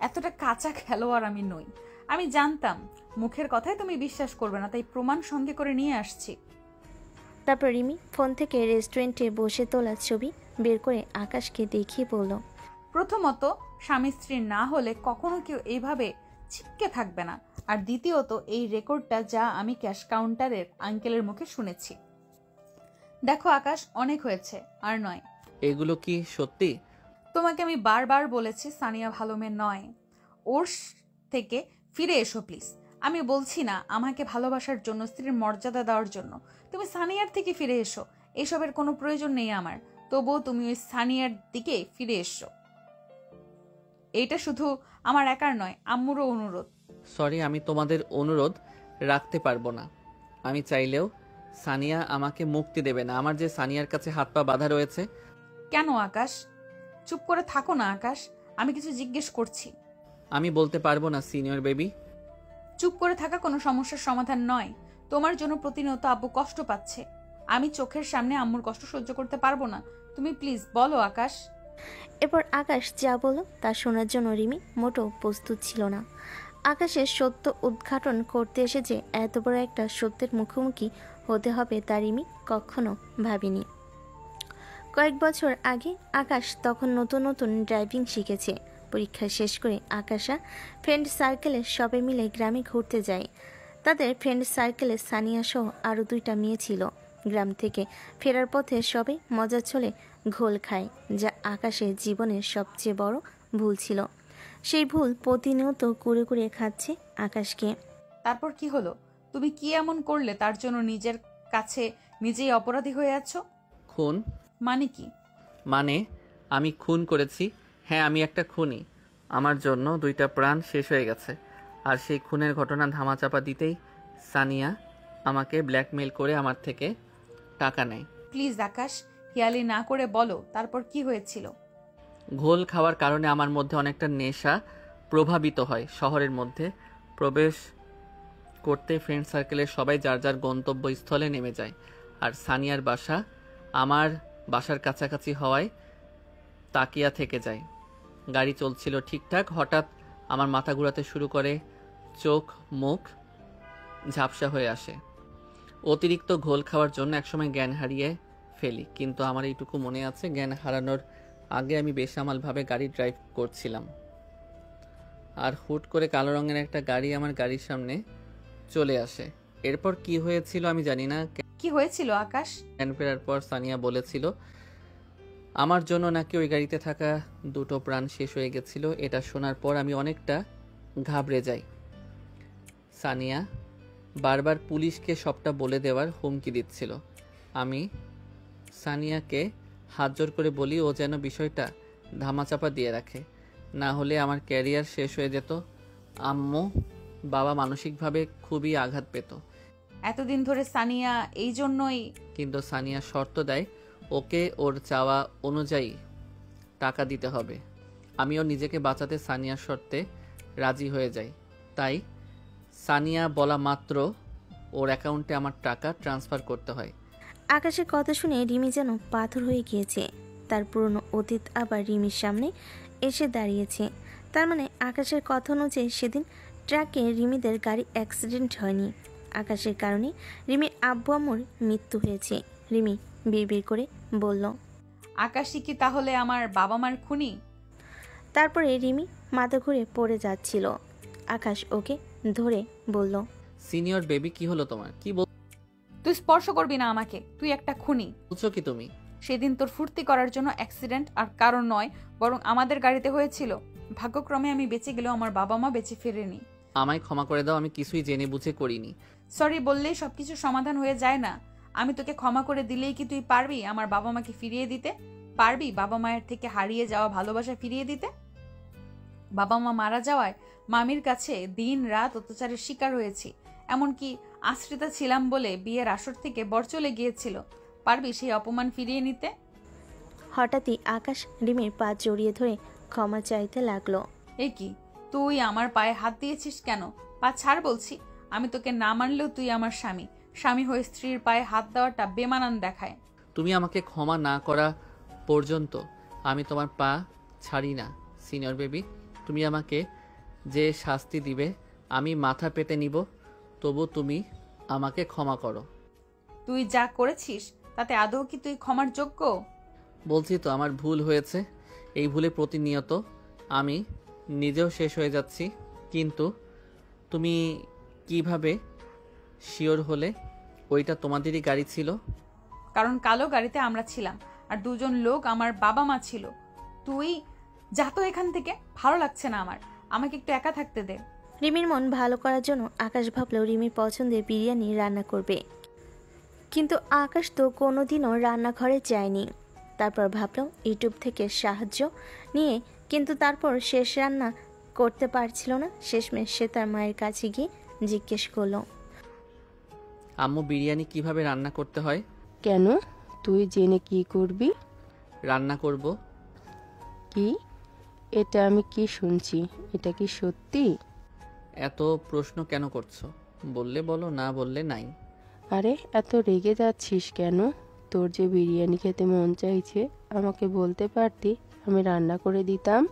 এতটা কাঁচা খেলোয়াড় আমি নই। আমি জানতাম মুখের কথায় তুমি বিশ্বাস করবে না, তাই প্রমাণ সঙ্গে করে নিয়ে আসছি। তারপর রিমি ফোন থেকে রেস্টুরেন্টে বসে তোলা ছবি বের করে আকাশকে দেখিয়ে বলল, প্রথমত, স্বামী স্ত্রী না হলে কখনো কেউ এইভাবে ছিপকে থাকবে না। আর দ্বিতীয়ত, এই রেকর্ডটা যা আমি ক্যাশ কাউন্টারের আঙ্কেলের মুখে শুনেছি। দেখো আকাশ, অনেক হয়েছে, আর নয়। এগুলো কি সত্যি? তোমাকে আমি বারবার বলেছি সানিয়া ভালো মেয়ে নয়, ওর থেকে ফিরে এসো প্লিজ। আমি বলছি না আমাকে ভালোবাসার জন্য, স্ত্রীর মর্যাদা দেওয়ার জন্য। তুমি সানিয়ার থেকে ফিরে এসো, এসবের কোনো প্রয়োজন নেই আমার। তবুও তুমি ওই সানিয়ার দিকে ফিরে এসো। এইটা শুধু আমার একার নয়, আম্মুরও অনুরোধ। সরি, আমি তোমাদের অনুরোধ রাখতে পারবো না। আমি চাইলেও সানিয়া আমাকে মুক্তি দেবে না। আমার যে সানিয়ার কাছে হাত পা বাঁধা রয়েছে। কেন আকাশ? চুপ করে থাকো না আকাশ, আমি কিছু জিজ্ঞেস করছি। আমি বলতে পারবো না সিনিয়র বেবি। চুপ করে থাকা কোনো সমস্যার সমাধান নয়। তোমার জন্য প্রতিনিয়ত আব্বু কষ্ট পাচ্ছে, আমি চোখের সামনে আম্মুর কষ্ট সহ্য করতে পারবো না। তুমি প্লিজ বলো আকাশ। এরপর আকাশ যা বলল তা শোনার জন্য রিমি মোটেও প্রস্তুত ছিল না। আকাশের সত্য উদ্ঘাটন করতে এসে যে এত বড় একটা সত্যের মুখোমুখি হতে হবে তা রিমি কখনো ভাবেনি। কয়েক বছর আগে আকাশ তখন নতুন নতুন ড্রাইভিং শিখেছে। পরীক্ষা শেষ করে আকাশা ফ্রেন্ড সার্কেলে সবাই মিলে গ্রামে ঘুরতে যায়। তাদের ফ্রেন্ড সার্কেলে সানিয়া সহ আরও 2টা মেয়ে ছিল। গ্রাম থেকে ফেরার পথে সবাই মজা চলে ঘোল খায়, যা আকাশের জীবনের সবচেয়ে বড় ভুল ছিল। সেই ভুল প্রতিনিয়ত কুড়ে কুড়ে খাচ্ছে আকাশকে। তারপর কি হলো? তুমি কি এমন করলে তার জন্য নিজের কাছে নিজেই অপরাধী হয়ে আছো? খুন? মানে কি? মানে আমি খুন করেছি। হ্যাঁ, আমি একটা খুনি। আমার জন্য 2টা প্রাণ শেষ হয়ে গেছে। আর সেই খুনের ঘটনা ধামাচাপা দিতেই সানিয়া আমাকে ব্ল্যাকমেল করে আমার থেকে টাকা নেয়। প্লিজ আকাশ, হিয়ালি না করে বলো তারপর কি হয়েছিল। ঘোল খাওয়ার কারণে আমার মধ্যে অনেকটা নেশা প্রভাবিত হয়। শহরের মধ্যে প্রবেশ করতে ফ্রেন্ড সার্কেলের সবাই যার যার গন্তব্যস্থলে নেমে যায়। আর সানিয়ার বাসা আমার বাসার কাছাকাছি হওয়ায় তাকিয়া থেকে যায়। গাড়ি চলছিল ঠিকঠাক, হঠাৎ আমার মাথা ঘোরাতে শুরু করে, চোখ মুখ ঝাপসা হয়ে আসে। অতিরিক্ত ঘোল খাওয়ার জন্য একসময় জ্ঞান হারিয়ে ফেলি। কিন্তু আমার এইটুকু মনে আছে, জ্ঞান হারানোর আগে আমি বেসামালভাবে গাড়ি ড্রাইভ করছিলাম। আর হুট করে কালো রঙের একটা গাড়ি আমার গাড়ির সামনে চলে আসে। এরপর কি হয়েছিল আমি জানি না। কি হয়েছিল আকাশ? জ্ঞান ফেরার পর সানিয়া বলেছিল আমার জন্য নাকি ওই গাড়িতে থাকা 2টো প্রাণ শেষ হয়ে গেছিল। এটা শোনার পর আমি অনেকটা ঘাবড়ে যাই। সানিয়া বারবার পুলিশকে সবটা বলে দেওয়ার হুমকি দিচ্ছিল। আমি সানিয়াকে হাত জোর করে বলি ও যেন বিষয়টা ধামাচাপা দিয়ে রাখে, না হলে আমার ক্যারিয়ার শেষ হয়ে যেত। আম্মু বাবা মানসিকভাবে খুবই আঘাত পেত। এতদিন ধরে সানিয়া এই জন্যই। কিন্তু সানিয়া শর্ত দেয় ওকে ওর চাওয়া অনুযায়ী টাকা দিতে হবে। আমিও নিজেকে বাঁচাতে সানিয়ার শর্তে রাজি হয়ে যাই। তাই সানিয়া বলা মাত্র ওর অ্যাকাউন্টে আমার টাকা ট্রান্সফার করতে হয়। আকাশের কথা শুনে রিমি যেন পাথর হয়ে গিয়েছে। তার পুরনো অতীত আবার রিমির সামনে এসে দাঁড়িয়েছে। তার মানে আকাশের কথা অনুযায়ী সেদিন ট্রাকে রিমিদের গাড়ি অ্যাক্সিডেন্ট হয়নি। আকাশের কারণে রিমির আব্বু আম্মুর মৃত্যু হয়েছে। রিমি বিড়বিড় করে বলল, আকাশই কি তাহলে আমার বাবা মার খুনি? তারপরে রিমি মাথা ঘুরে পড়ে যাচ্ছিল। আকাশ ওকে ধরে বলল, সিনিয়র বেবি, কি হলো তোমার? কি তুই স্পর্শ করবি না আমাকে, তুই একটা খুনি। বলছো কি তুমি? সেদিন তোর ফুর্তি করার জন্য অ্যাক্সিডেন্ট আর কারণ নয়, বরং আমাদের গাড়িতে হয়েছিল। ভাগ্যক্রমে আমি বেঁচে গেলেও আমার বাবা মা বেঁচে ফেরেনি। আমায় ক্ষমা করে দাও, আমি কিছুই জেনে বুঝে করিনি। সরি বললেই সবকিছু সমাধান হয়ে যায় না। আমি তোকে ক্ষমা করে দিলেই কি তুই পারবি আমার বাবা মাকে ফিরিয়ে দিতে? পারবি বাবা মায়ের থেকে হারিয়ে যাওয়া ভালোবাসা ফিরিয়ে দিতে? বাবা মা মারা যাওয়ায় মামির কাছে দিন রাত অত্যাচারের শিকার হয়েছি। এমনকি আশ্রিতা ছিলাম বলে বিয়ের আসর থেকে বর চলে গিয়েছিল। পারবি সেই অপমান ফিরিয়ে নিতে? হঠাৎই আকাশ রিমির পা জড়িয়ে ধরে ক্ষমা চাইতে লাগলো। এ কি, তুই আমার পায়ে হাত দিয়েছিস কেন? পা ছাড় বলছি। আমি তোকে না মানলেও তুই আমার স্বামী। স্বামী হয়ে স্ত্রীর পায়ে হাত দেওয়াটা বেমানান দেখায়। তুমি আমাকে ক্ষমা না করা পর্যন্ত আমি তোমার পা ছাড়ি না সিনিয়র বেবি। তুমি আমাকে যে শাস্তি দিবে আমি মাথা পেতে নিব, তবু তুমি আমাকে ক্ষমা করো। তুই যা করেছিস তাতে আদৌ কি তুই ক্ষমার যোগ্য? বলছি তো আমার ভুল হয়েছে। এই ভুলে প্রতিনিয়ত আমি নিজেও শেষ হয়ে যাচ্ছি। কিন্তু তুমি কিভাবে শিওর হলে ওইটা তোমাদেরই গাড়ি ছিল? কারণ কালো গাড়িতে আমরা ছিলাম আর দুজন লোক আমার বাবা মা ছিল। তুই যা তো এখান থেকে, ভালো লাগছে না আমার। আমাকে একটু একা থাকতে দে। রিমির মন ভালো করার জন্য আকাশ ভাবলো রিমির পছন্দের বিরিয়ানি রান্না করবে, কিন্তু আকাশ তো কোনোদিনও রান্নাঘরে যায়নি। তারপর ভাবলো ইউটিউব থেকে সাহায্য নিয়ে, কিন্তু তারপর শেষ রান্না করতে পারছিল না। শেষমেশ সে তার মায়ের কাছে গিয়ে জিজ্ঞেস করলো, আম্মু বিরিয়ানি কিভাবে রান্না করতে হয়? কেন? তুই জেনে কি করবি? রান্না করব। কি? এটা আমি কি শুনছি? এটা কি সত্যি? এত প্রশ্ন কেন করছো? বললে বলো, না বললে নাই। আরে এত রেগে যাচ্ছিস কেন? তোর যে বিরিয়ানি খেতে মন চাইছে আমাকে বলতে পারতি, আমি রান্না করে দিতাম।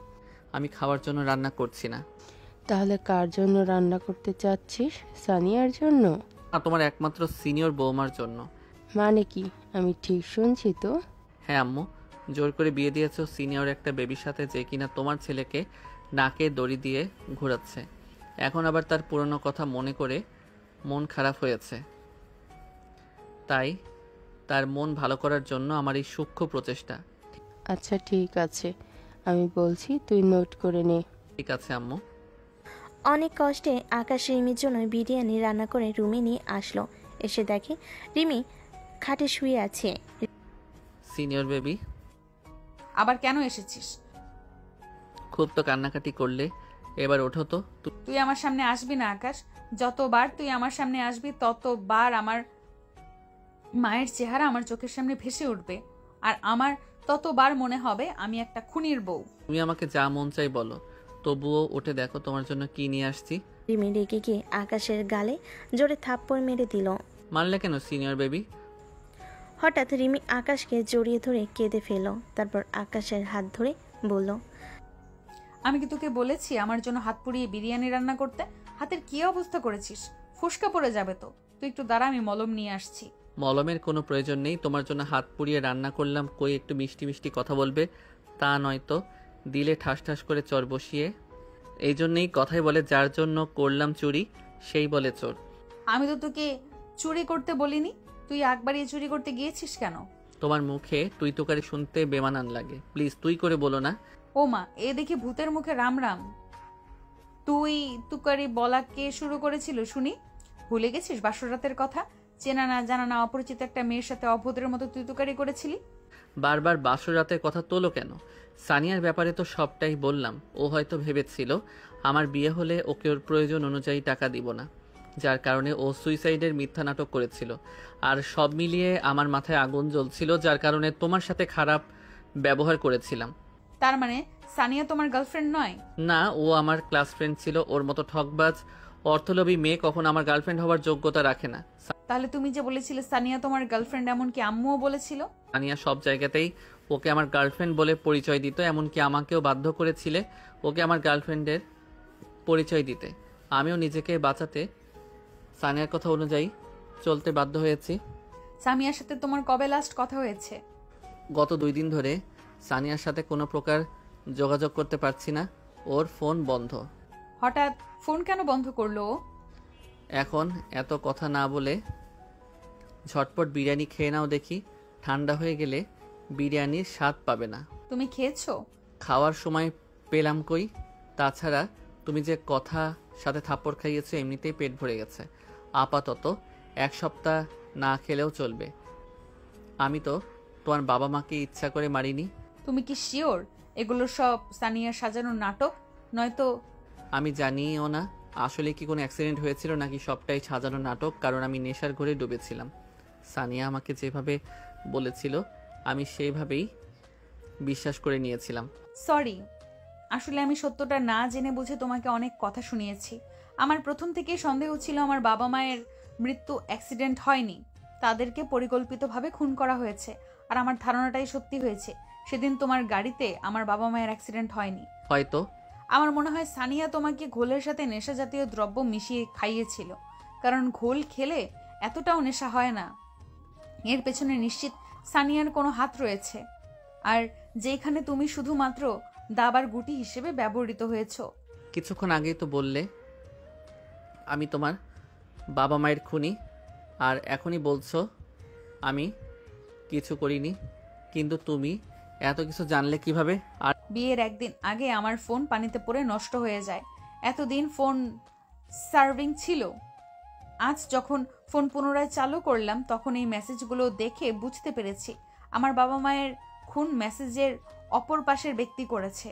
আমি খাওয়ার জন্য রান্না করছি না। তাহলে কার জন্য রান্না করতে চাচ্ছিস? সানিয়ার জন্য? তোমার একমাত্র সিনিয়র বৌমার জন্য। মানে কি, আমি ঠিক শুনছি তো? হ্যাঁ আম্মু, জোর করে বিয়ে দিয়েছো সিনিয়র একটা বেবির সাথে, যে কিনা তোমার ছেলেকে নাকে দড়ি দিয়ে ঘোরাচ্ছে। এখন আবার তার পুরনো কথা মনে করে মন খারাপ হয়েছে। তাই তার মন ভালো করার জন্য আমার এই সূক্ষ্ম প্রচেষ্টা। আচ্ছা ঠিক আছে, আমি বলছি তুই নোট করে নে। ঠিক আছে আম্মু। অনেক কষ্টে আকাশ রিমির জন্য বিরিয়ানি রান্না করে রুমে নিয়ে আসলো। এসে দেখে রিমি খাটে শুয়ে আছে। সিনিয়র বেবি, আবার কেন এসেছিস? খুব তো কান্নাকাটি করলে, এবার ওঠো তো। তুই আমার সামনে আসবি না আকাশ। যতবার তুই আমার সামনে আসবি ততবার আমার মায়ের চেহারা আমার চোখের সামনে ভেসে উঠবে, আর আমার ততবার মনে হবে আমি একটা খুনির বউ। তুমি আমাকে যা মন চাই বলো, তবুও উঠে দেখো তোমার জন্য কি নিয়ে আসছি। রিমি রেগে গিয়ে আকাশের গালে জোরে থাপ্পড় মেরে দিল। মারলে কেন সিনিয়র বেবি? হঠাৎ রিমি আকাশকে জড়িয়ে ধরে কেঁদে ফেল। তারপর আকাশের হাত ধরে বলল, আমি কি তোকে বলেছি আমার জন্য হাত পুড়িয়ে বিরিয়ানি রান্না করতে? হাতের কি অবস্থা করেছিস? ফুসকা পড়ে যাবে তো। তুই একটু দাঁড়া, আমি মলম নিয়ে আসছি। মলমের কোনো প্রয়োজন নেই। তোমার জন্য হাত পুড়িয়ে রান্না করলাম, কই একটু মিষ্টি মিষ্টি কথা বলবে? তা নয়তো দিলে ঠাস ঠাস করে চর বসিয়ে। এই জন্যেই কথাই বলে, যার জন্য করলাম চুরি সেই বলে চোর। আমি তো তোকে চুরি করতে বলিনি। তুই একবারই চুরি করতে গিয়েছিস কেন? তোমার মুখে তুই তোকারি শুনতে বেমানান লাগে। প্লিজ তুই করে বলো না। ও মা, এ দেখি ভূতের মুখে রাম রাম। তুই তুকারি বলা কে শুরু করেছিল শুনি? ভুলে গেছিস বাসরাতের কথা? চেনা না জানা না অপরিচিত একটা মেয়ের সাথে অভদ্রের মতো তুই তুকারি করেছিলি। বারবার বাসর রাতের কথা তোলো কেন? সানিয়ার ব্যাপারে তো সবটাই বললাম। ও হয়তো ভেবেছিল আমার বিয়ে হলে ওকে ওর প্রয়োজন অনুযায়ী টাকা দিব না, যার কারণে ও সুইসাইডের মিথ্যা নাটক করেছিল। আর সব মিলিয়ে আমার মাথায় আগুন জ্বলছিল, যার কারণে তোমার সাথে খারাপ ব্যবহার করেছিলাম। তার মানে সানিয়া তোমার গার্লফ্রেন্ড নয়? না, ও আমার ক্লাস ফ্রেন্ড ছিল। ওর মতো ঠকবাজ অর্থলোভী মেয়ে কখন আমার গার্লফ্রেন্ড হওয়ার যোগ্যতা রাখে না। তাহলে তুমি যে বলেছিলে সানিয়া তোমার গার্লফ্রেন্ড, এমনকি আম্মুও বলেছিল। সানিয়া সব জায়গাতেই ওকে আমার গার্লফ্রেন্ড বলে পরিচয় দিত, এমনকি আমাকেও বাধ্য করেছিলে ওকে আমার গার্লফ্রেন্ডের পরিচয় দিতে। আমিও নিজেকে বাঁচাতে সানিয়ার কথা অনুযায়ী চলতে বাধ্য হয়েছি। সামিয়ার সাথে তোমার কবে লাস্ট কথা হয়েছে? গত 2 দিন ধরে সানিয়ার সাথে কোনো প্রকার যোগাযোগ করতে পারছি না। ওর ফোন বন্ধ। হঠাৎ ফোন কেন বন্ধ করলো? এখন এত কথা না বলে ঝটপট বিরিয়ানি খেয়ে নাও দেখি। ঠান্ডা হয়ে গেলে বিরিয়ানির স্বাদ পাবে না। তুমি খেয়েছো? খাওয়ার সময় পেলাম কই? তাছাড়া তুমি যে কথা সাথে থাপ্পড় খাইয়েছো, এমনিতেই পেট ভরে গেছে। আপাতত 1 সপ্তাহ না খেলেও চলবে। আমি তো তোমার বাবা মাকে ইচ্ছা করে মারিনি। তুমি কি শিওর এগুলো সব সানিয়ার সাজানো নাটক? নয়তো আমি জানিও না আসলে কি কোনো অ্যাক্সিডেন্ট হয়েছিল নাকি সবটাই সাজানো নাটক, কারণ আমি নেশার ঘরে ডুবেছিলাম। সানিয়া আমাকে যেভাবে বলেছিল আমি সেইভাবেই বিশ্বাস করে নিয়েছিলাম। সরি, আসলে আমি সত্যটা না জেনে বুঝে তোমাকে অনেক কথা শুনিয়েছি। আমার প্রথম থেকেই সন্দেহ ছিল আমার বাবা মায়ের মৃত্যু অ্যাক্সিডেন্ট হয়নি, তাদেরকে পরিকল্পিতভাবে খুন করা হয়েছে। আর আমার ধারণাটাই সত্যি হয়েছে। সেদিন তোমার গাড়িতে আমার বাবা মায়ের অ্যাক্সিডেন্ট হয়নি। হয়তো। আমার মনে হয় সানিয়া তোমাকে ঘোলের সাথে নেশা জাতীয় দ্রব্য মিশিয়ে খাইয়েছিল, কারণ ঘোল খেলে এতটাও নেশা হয় না। এর পেছনে নিশ্চিত সানিয়ার কোনো হাত রয়েছে, আর যেখানে তুমি শুধুমাত্র দাবার গুটি হিসেবে ব্যবহৃত হয়েছো। কিছুক্ষণ আগেই তো বললে আমি তোমার বাবা মায়ের খুনি, আর এখনই বলছো আমি কিছু করিনি। কিন্তু তুমি এত কিছু জানলে কিভাবে? আর বিয়ের একদিন আগে আমার ফোন পানিতে পড়ে নষ্ট হয়ে যায়। এতদিন ফোন সার্ভিং ছিল। আজ যখন ফোন পুনরায় চালু করলাম তখন এই মেসেজগুলো দেখে বুঝতে পেরেছি আমার বাবা মায়ের খুন মেসেজের অপর পাশের ব্যক্তি করেছে,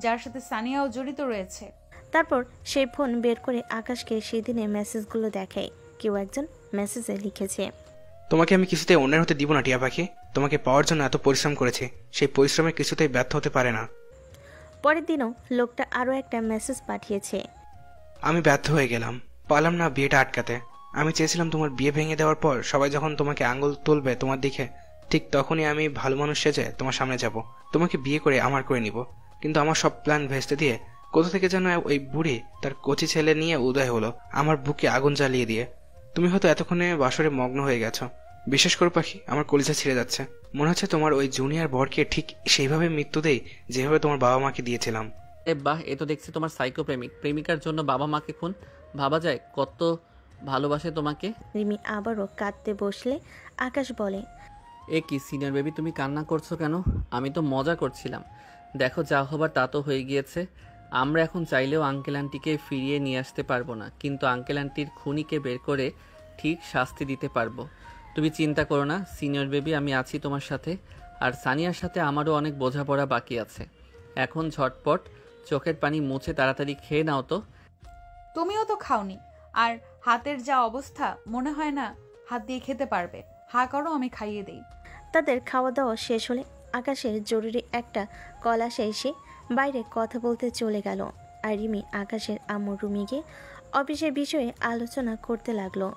যার সাথে সানিয়াও জড়িত রয়েছে। তারপর সেই ফোন বের করে আকাশকে সেদিনের মেসেজগুলো দেখায়। কেউ একজন মেসেজে লিখেছে, তোমাকে আমি কিছুতেই অন্যের হতে দিব না টিয়া পাখি। তোমাকে পাওয়ার জন্য এত পরিশ্রম করেছি, সেই পরিশ্রমে কিছুতেই ব্যর্থ হতে পারে না। পরের দিনও লোকটা আরও একটা মেসেজ পাঠিয়েছে, আমি ব্যর্থ হয়ে গেলাম, পারলাম না বিয়েটা আটকাতে। আমি চেয়েছিলাম তোমার বিয়ে ভেঙে দেওয়ার পর সবাই যখন তোমাকে আঙুল তুলবে তোমার দিকে, ঠিক তখনই আমি ভালো মানুষ সেজে তোমার সামনে যাব, তোমাকে বিয়ে করে আমার করে নিব। কিন্তু আমার সব প্ল্যান ভেস্তে দিয়ে কোথা থেকে যেন ওই বুড়ি তার কচি ছেলে নিয়ে উদয় হলো, আমার বুকে আগুন জ্বালিয়ে দিয়ে। তুমি হয়তো এতক্ষণে বাসরে মগ্ন হয়ে গেছো। বিশেষ করে পাখি, আমার কলিজা ছিঁড়ে যাচ্ছে। মনে হচ্ছে তোমার ওই জুনিয়র বরকে ঠিক সেইভাবে মৃত্যু দেই যেভাবে তোমার বাবা মাকে দিয়েছিলাম। বাহ, এ তো দেখছি তোমার সাইকো প্রেমিকার জন্য বাবা মাকে খুন। ভাবা যায় কত ভালোবাসে তোমাকে। রিমি আবারও কাঁদতে বসলে আকাশ বলে, এ কি সিনিয়র বেবি, তুমি কান্না করছো কেন? আমি তো মজা করছিলাম। দেখো যা হবার তা তো হয়ে গিয়েছে। আমরা এখন চাইলেও আঙ্কেল আন্টিকে ফিরিয়ে নিয়ে আসতে পারবো না, কিন্তু আঙ্কেল আন্টির খুনিকে বের করে ঠিক শাস্তি দিতে পারবো। তুমি চিন্তা করো না সিনিয়র বেবি, আমি আছি তোমার সাথে। আর সানিয়ার সাথে আমারও অনেক বোঝাপড়া বাকি আছে। এখন ঝটপট চোখের পানি মুছে তাড়াতাড়ি খেয়ে নাও তো। তুমিও তো খাওনি, আর হাতের যা অবস্থা মনে হয় না হাত দিয়ে খেতে পারবে। হা করো, আমি খাইয়ে দেই। তাদের খাওয়া দাওয়া শেষ হলে আকাশের জরুরি একটা কল আসে, এসে বাইরে কথা বলতে চলে গেল। আর রিমি আকাশের আম্মুর রুমে গিয়ে অফিসের বিষয়ে আলোচনা করতে লাগলো।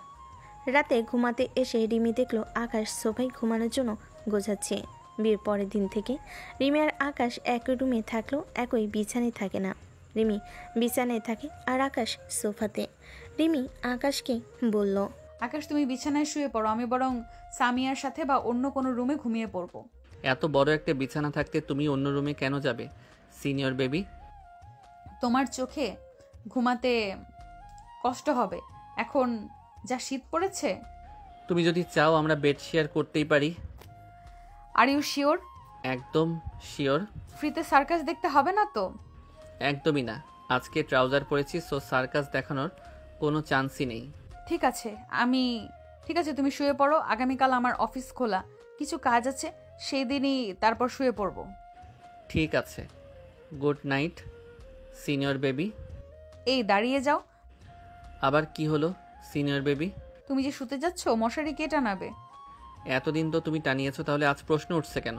রাতে ঘুমাতে এসে রিমি দেখলো আকাশ সোফায় ঘুমানোর জন্য গোছাচ্ছে। বিয়ের পরের দিন থেকে রিমি আর আকাশ একই রুমে থাকলেও একই বিছানায় থাকে না। রিমি বিছানায় থাকে আর আকাশ সোফাতে। রিমি আকাশকে বলল, আকাশ তুমি বিছানায় শুয়ে পড়ো, আমি বরং সামিয়ার সাথে বা অন্য কোনো রুমে ঘুমিয়ে পড়বো। এত বড় একটা বিছানা থাকতে তুমি অন্য রুমে কেন যাবে সিনিয়র বেবি? তোমার চোখে ঘুমাতে কষ্ট হবে, এখন যা শীত পড়েছে। তুমি যদি চাও আমরা বেড শেয়ার করতেই পারি। Are you sure? একদম শিওর। ফ্রিতে সার্কাস দেখতে হবে না তো? একদমই না, আজকে ট্রাউজার পরেছি, সো সার্কাস দেখানোর কোনো চান্সই নেই। ঠিক আছে তুমি শুয়ে পড়ো। আগামীকাল আমার অফিস খোলা, কিছু কাজ আছে, সেই দিনই তারপর শুয়ে পড়বো। ঠিক আছে, গুড নাইট সিনিয়র বেবি। এই দাঁড়িয়ে যাও। আবার কি হলো সিনিয়র বেবি? তুমি যে শুতে যাচ্ছ, মশারি কে টানাবে? এতদিন তো তুমি টানিয়েছো, তাহলে আজ প্রশ্ন উঠছে কেন?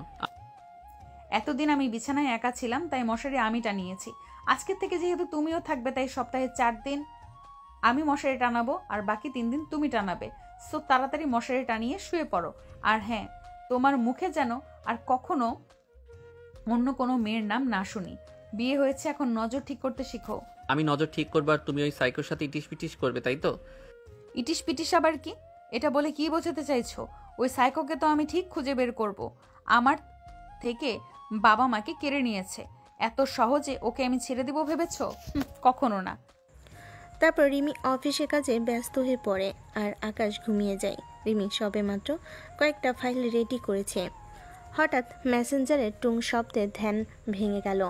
এতদিন আমি বিছানায় একা ছিলাম, তাই মশারি আমি টানিয়েছি। আজকের থেকে যেহেতু তুমিও থাকবে, তাই সপ্তাহে 4 দিন আমি মশারি টানাবো, আর বাকি 3 দিন তুমি টানাবে। সো তাড়াতাড়ি মশারি টানিয়ে শুয়ে পড়ো। আর হ্যাঁ, তোমার মুখে যেন আর কখনো অন্য কোনো মেয়ের নাম না শুনি। বিয়ে হয়েছে, এখন নজর ঠিক করতে শিখো। আমি নজর ঠিক করবো আর তুমি ওই সাইকোর সাথে ইটিস পিটিস করবে, তাই তো? ইটিস পিটিস আবার কি? এটা বলে কি বোঝাতে চাইছো? ওই সাইকোকে তো আমি ঠিক খুঁজে বের করব। আমার থেকে বাবা মাকে কেড়ে নিয়েছে, এত সহজে ওকে আমি ছেড়ে দেবো ভেবেছো? কখনো না। তারপর রিমি অফিসের কাজে ব্যস্ত হয়ে পড়ে আর আকাশ ঘুমিয়ে যায়। রিমি সবেমাত্র কয়েকটা ফাইল রেডি করেছে, হঠাৎ মেসেঞ্জারের টুং শব্দে ধ্যান ভেঙে গেল।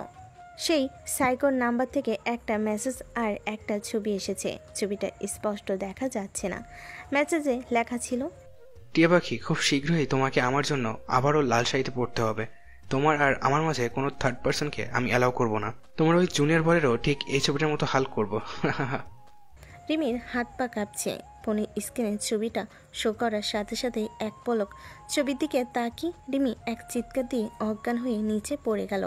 সেই সাইকোর নাম্বার থেকে একটা মেসেজ আর একটা ছবি এসেছে। ছবিটা স্পষ্ট দেখা যাচ্ছে না। মেসেজে লেখা ছিল, টিয়া পাখি, খুব শীঘ্রই তোমাকে আমার জন্য আবারও লাল শাড়িতে পড়তে হবে। তোমার আর আমার মাঝে কোনো থার্ড পার্সনকে আমি অ্যালাউ করব না। তোমার ওই জুনিয়র বরেরও ঠিক এই ছবিটার মতো হাল করব। রিমির হাত পা কাঁপছে। ফোনের স্ক্রিনে ছবিটা শো করার সাথে সাথেই এক পলক ছবির দিকে তাকিয়ে রিমি এক চিৎকার দিয়ে অজ্ঞান হয়ে নিচে পড়ে গেল।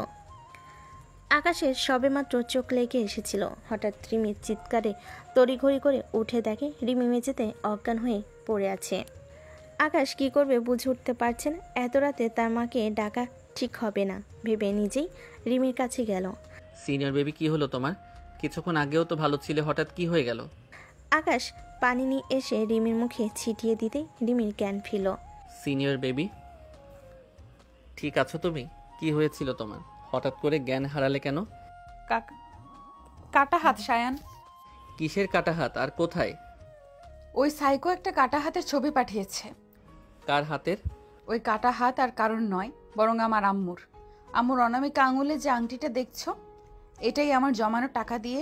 আকাশের সবেমাত্র চোখ লেগে এসেছিল। হঠাৎ রিমির চিৎকারে তড়িঘড়ি করে উঠে দেখে রিমি মেঝেতে অজ্ঞান হয়ে পড়ে আছে। আকাশ কি করবে বুঝে উঠতে পারছে না। এত রাতে তার মাকে ডাকা ঠিক হবে না ভেবে নিজেই রিমির কাছে গেল। সিনিয়র বেবি, কি হলো তোমার? কিছুক্ষণ আগেও তো ভালো ছিলে, হঠাৎ কি হয়ে গেল? আকাশ পানি নিয়ে এসে রিমির মুখে ছিটিয়ে দিতে রিমির জ্ঞান ফিরল। সিনিয়র বেবি, ঠিক আছো তুমি? কি হয়েছিল তোমার? হঠাৎ করে জ্ঞান হারালে কেন? কাটা হাত সায়ান। কিসের কাটা হাত আর কোথায়? ওই সাইকো একটা কাটা হাতের ছবি পাঠিয়েছে। কার হাতের? ওই কাটা হাত আর কারণ নয়, বরং আমার আম্মুর অনামিকা আঙুলে যে আংটিটা দেখছো, এটাই আমার জমানো টাকা দিয়ে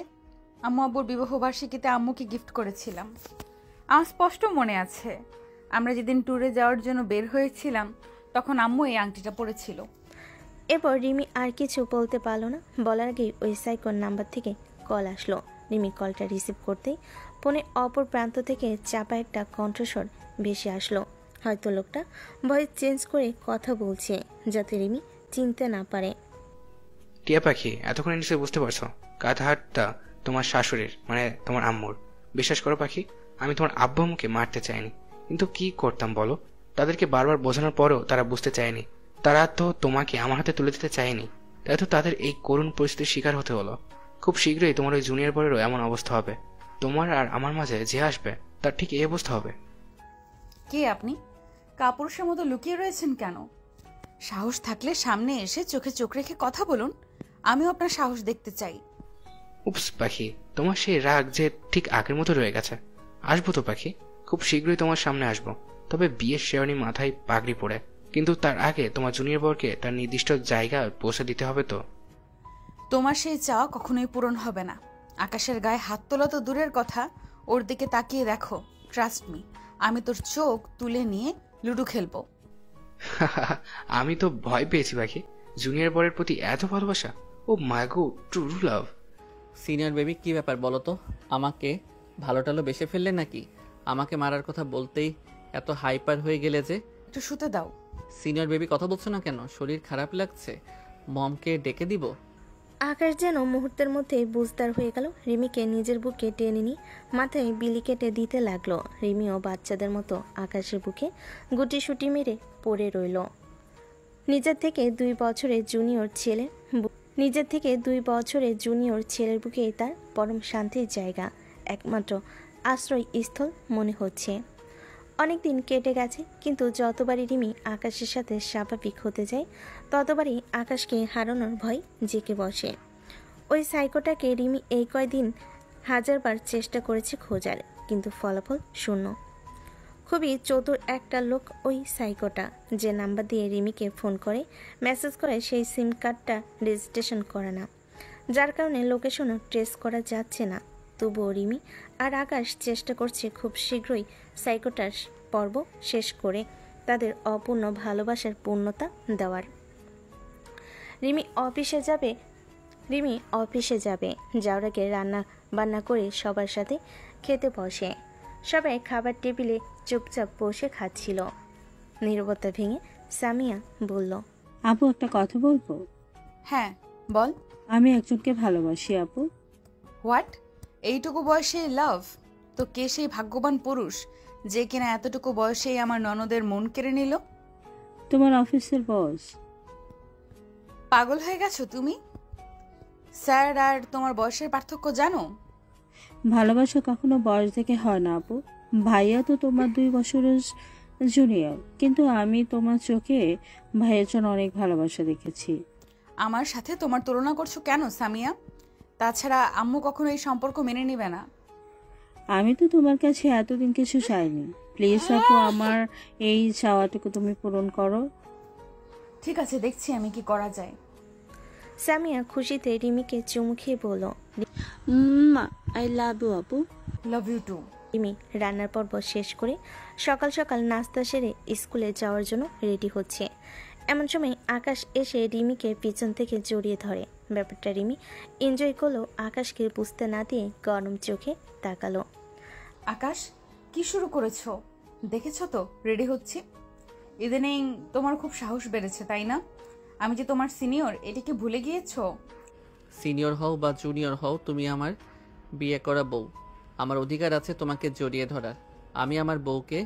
আম্মু আব্বুর বিবাহবার্ষিকীতে আম্মুকে গিফট করেছিলাম। আমার স্পষ্ট মনে আছে, আমরা যেদিন ট্যুরে যাওয়ার জন্য বের হয়েছিলাম তখন আম্মু এই আংটিটা পরেছিল। এরপর রিমি আর কিছু বলতে পারলো না। বলার আগেই ওই সাইকোর নাম্বার থেকে কল আসলো। রিমি কলটা রিসিভ করতেই ফোনে অপর প্রান্ত থেকে চাপা একটা কণ্ঠস্বর ভেসে আসলো। হয়তো লোকটা ভয়েস চেঞ্জ করে কথা বলছে যাতে রিমি চিনতে না পারে। টিয়া পাখি, এতক্ষণে নিশ্চয়ই বুঝতে পারছো কাঁধা হাতটা তোমার শাশুড়ির, মানে তোমার আম্মুর। বিশ্বাস করো পাখি, আমি তোমার আব্বু আম্মুকে মারতে চাইনি, কিন্তু কি করতাম বলো? তাদেরকে বারবার বোঝানোর পরেও তারা বুঝতে চায়নি। তারা তো তোমাকে আমার হাতে তুলে দিতে চায়নি, তাই তো তাদের এই করুণ পরিস্থিতির শিকার হতে হলো। খুব শীঘ্রই তোমার ওই জুনিয়র বরেরও এমন অবস্থা হবে। তোমার আর আমার মাঝে যে আসবে তার ঠিক এই অবস্থা হবে। কে আপনি? কাপুরুষের মতো লুকিয়ে রয়েছেন কেন? সাহস থাকলে সামনে এসে চোখে চোখ রেখে কথা বলুন, আমিও আপনার সাহস দেখতে চাই। উপস পাখি, তোমার সেই রাগ যে ঠিক আগের মতো রয়ে গেছে। আসবো তো পাখি, খুব শীঘ্রই তোমার সামনে আসবো, তবে বিয়ের শেরনি মাথায় পাগড়ি পরে। কিন্তু তার আগে তোমার জুনিয়র বরকে তার নির্দিষ্ট জায়গায় পৌঁছে দিতে হবে তো। তোমার সেই চাওয়া কখনোই পূরণ হবে না। আকাশের গায়ে হাত তোলা তো দূরের কথা, ওর দিকে তাকিয়ে দেখো। ট্রাস্ট মি, আমি তোর চোখ তুলে নিয়ে লুডো খেলবো। আমি তো ভয় পেয়েছি পাখি, জুনিয়র বরের প্রতি এত ভালোবাসা। Oh my god, true love. Senior baby, কি ব্যাপার বলো তো? আমাকে ভালো টালো বেসে ফেললে নাকি? আমাকে মারার কথা বলতেই এত হাইপার হয়ে গেলে যে। একটু শুতে দাও। সিনিয়র বেবি, কথা বলছো না কেন? শরীর খারাপ লাগছে? মমকে ডেকে দিব? আকাশ যেন মুহূর্তের মধ্যেই বুঝদার হয়ে গেল। রিমিকে নিজের বুকে টেনে নিয়ে মাথায় বিলি কেটে দিতে লাগলো। রিমিও বাচ্চাদের মতো আকাশের বুকে গুটিসুটি মেরে পড়ে রইল। নিজের থেকে 2 বছরের জুনিয়র ছেলের বুকেই তার পরম শান্তির জায়গা, একমাত্র আশ্রয়স্থল মনে হচ্ছে। অনেকদিন কেটে গেছে, কিন্তু যতবারই রিমি আকাশের সাথে স্বাভাবিক হতে যায় ততবারই আকাশকে হারানোর ভয় জেঁকে বসে। ওই সাইকোটাকে রিমি এই কয়দিন 1000বার চেষ্টা করেছে খোঁজার, কিন্তু ফলাফল শূন্য। খুবই চতুর একটা লোক ওই সাইকোটা, যে নাম্বার দিয়ে রিমিকে ফোন করে মেসেজ করে সেই সিম কার্ডটা রেজিস্ট্রেশন করা না, যার কারণে লোকেশনও ট্রেস করা যাচ্ছে না। তবুও রিমি আর আকাশ চেষ্টা করছে খুব শীঘ্রই সাইকোটার পর্ব শেষ করে তাদের অপূর্ণ ভালোবাসার পূর্ণতা দেওয়ার। রিমি অফিসে যাবে, যাওয়ার আগে রান্না বান্না করে সবার সাথে খেতে বসে। সবাই খাবার টেবিলে চুপচাপ বসে খাচ্ছিল। নীরবতা ভেঙে সামিয়া বলল, আপু, একটা কথা বলবো? হ্যাঁ বল। আমি একজনকে ভালোবাসি আপু। হোয়াট? এইটুকু বয়সে লাভ? তো কে সেই ভাগ্যবান পুরুষ যে কিনা এতটুকু বয়সেই আমার ননদের মন কেড়ে নিল? তোমার অফিসের বস। পাগল হয়ে গেছো তুমি? স্যার আর তোমার বয়সের পার্থক্য জানো? ভালোবাসা কখনো বয়স দেখে হয় না আপু। ভাইয়া তো তোমার 2 বছরের জুনিয়র, কিন্তু আমি তোমার চোখে ভাইয়ের জন্য অনেক ভালোবাসা দেখেছি। আমার সাথে তোমার তুলনা করছো কেন সামিয়া? তাছাড়া আম্মু কখনো এই সম্পর্ক মেনে নেবে না। আমি তো তোমার কাছে এতদিন কিছু চাইনি। প্লিজ আপু, আমার এই চাওয়াটুকু তুমি পূরণ করো। ঠিক আছে, দেখছি আমি কি করা যায়। সামিয়া খুশিতে রিমিকে চুমু খেয়ে বলল, আই লাভ ইউ আপু। Love you two. রিমি রান্নার পর্ব শেষ করে সকাল সকাল নাস্তা সেরে স্কুলে যাওয়ার জন্য রেডি হচ্ছে। এমন সময় আকাশ এসে রিমিকে পিছন থেকে জড়িয়ে ধরে। ব্যাপারটা রিমি এনজয় করলেও আকাশকে বুঝতে না দিয়ে গরম চোখে তাকালো। আকাশ, কি শুরু করেছো? দেখেছো তো রেডি হচ্ছি। ইদানিং তোমার খুব সাহস বেড়েছে, তাই না? আমি যে তোমার সিনিয়র, এটা কি ভুলে গিয়েছো? সিনিয়র হও বা জুনিয়র হও, তুমি আমার বিয়ে করা বউ। আমার অধিকার আছে তোমাকে জড়িয়ে ধরার। আমি আমার বউকে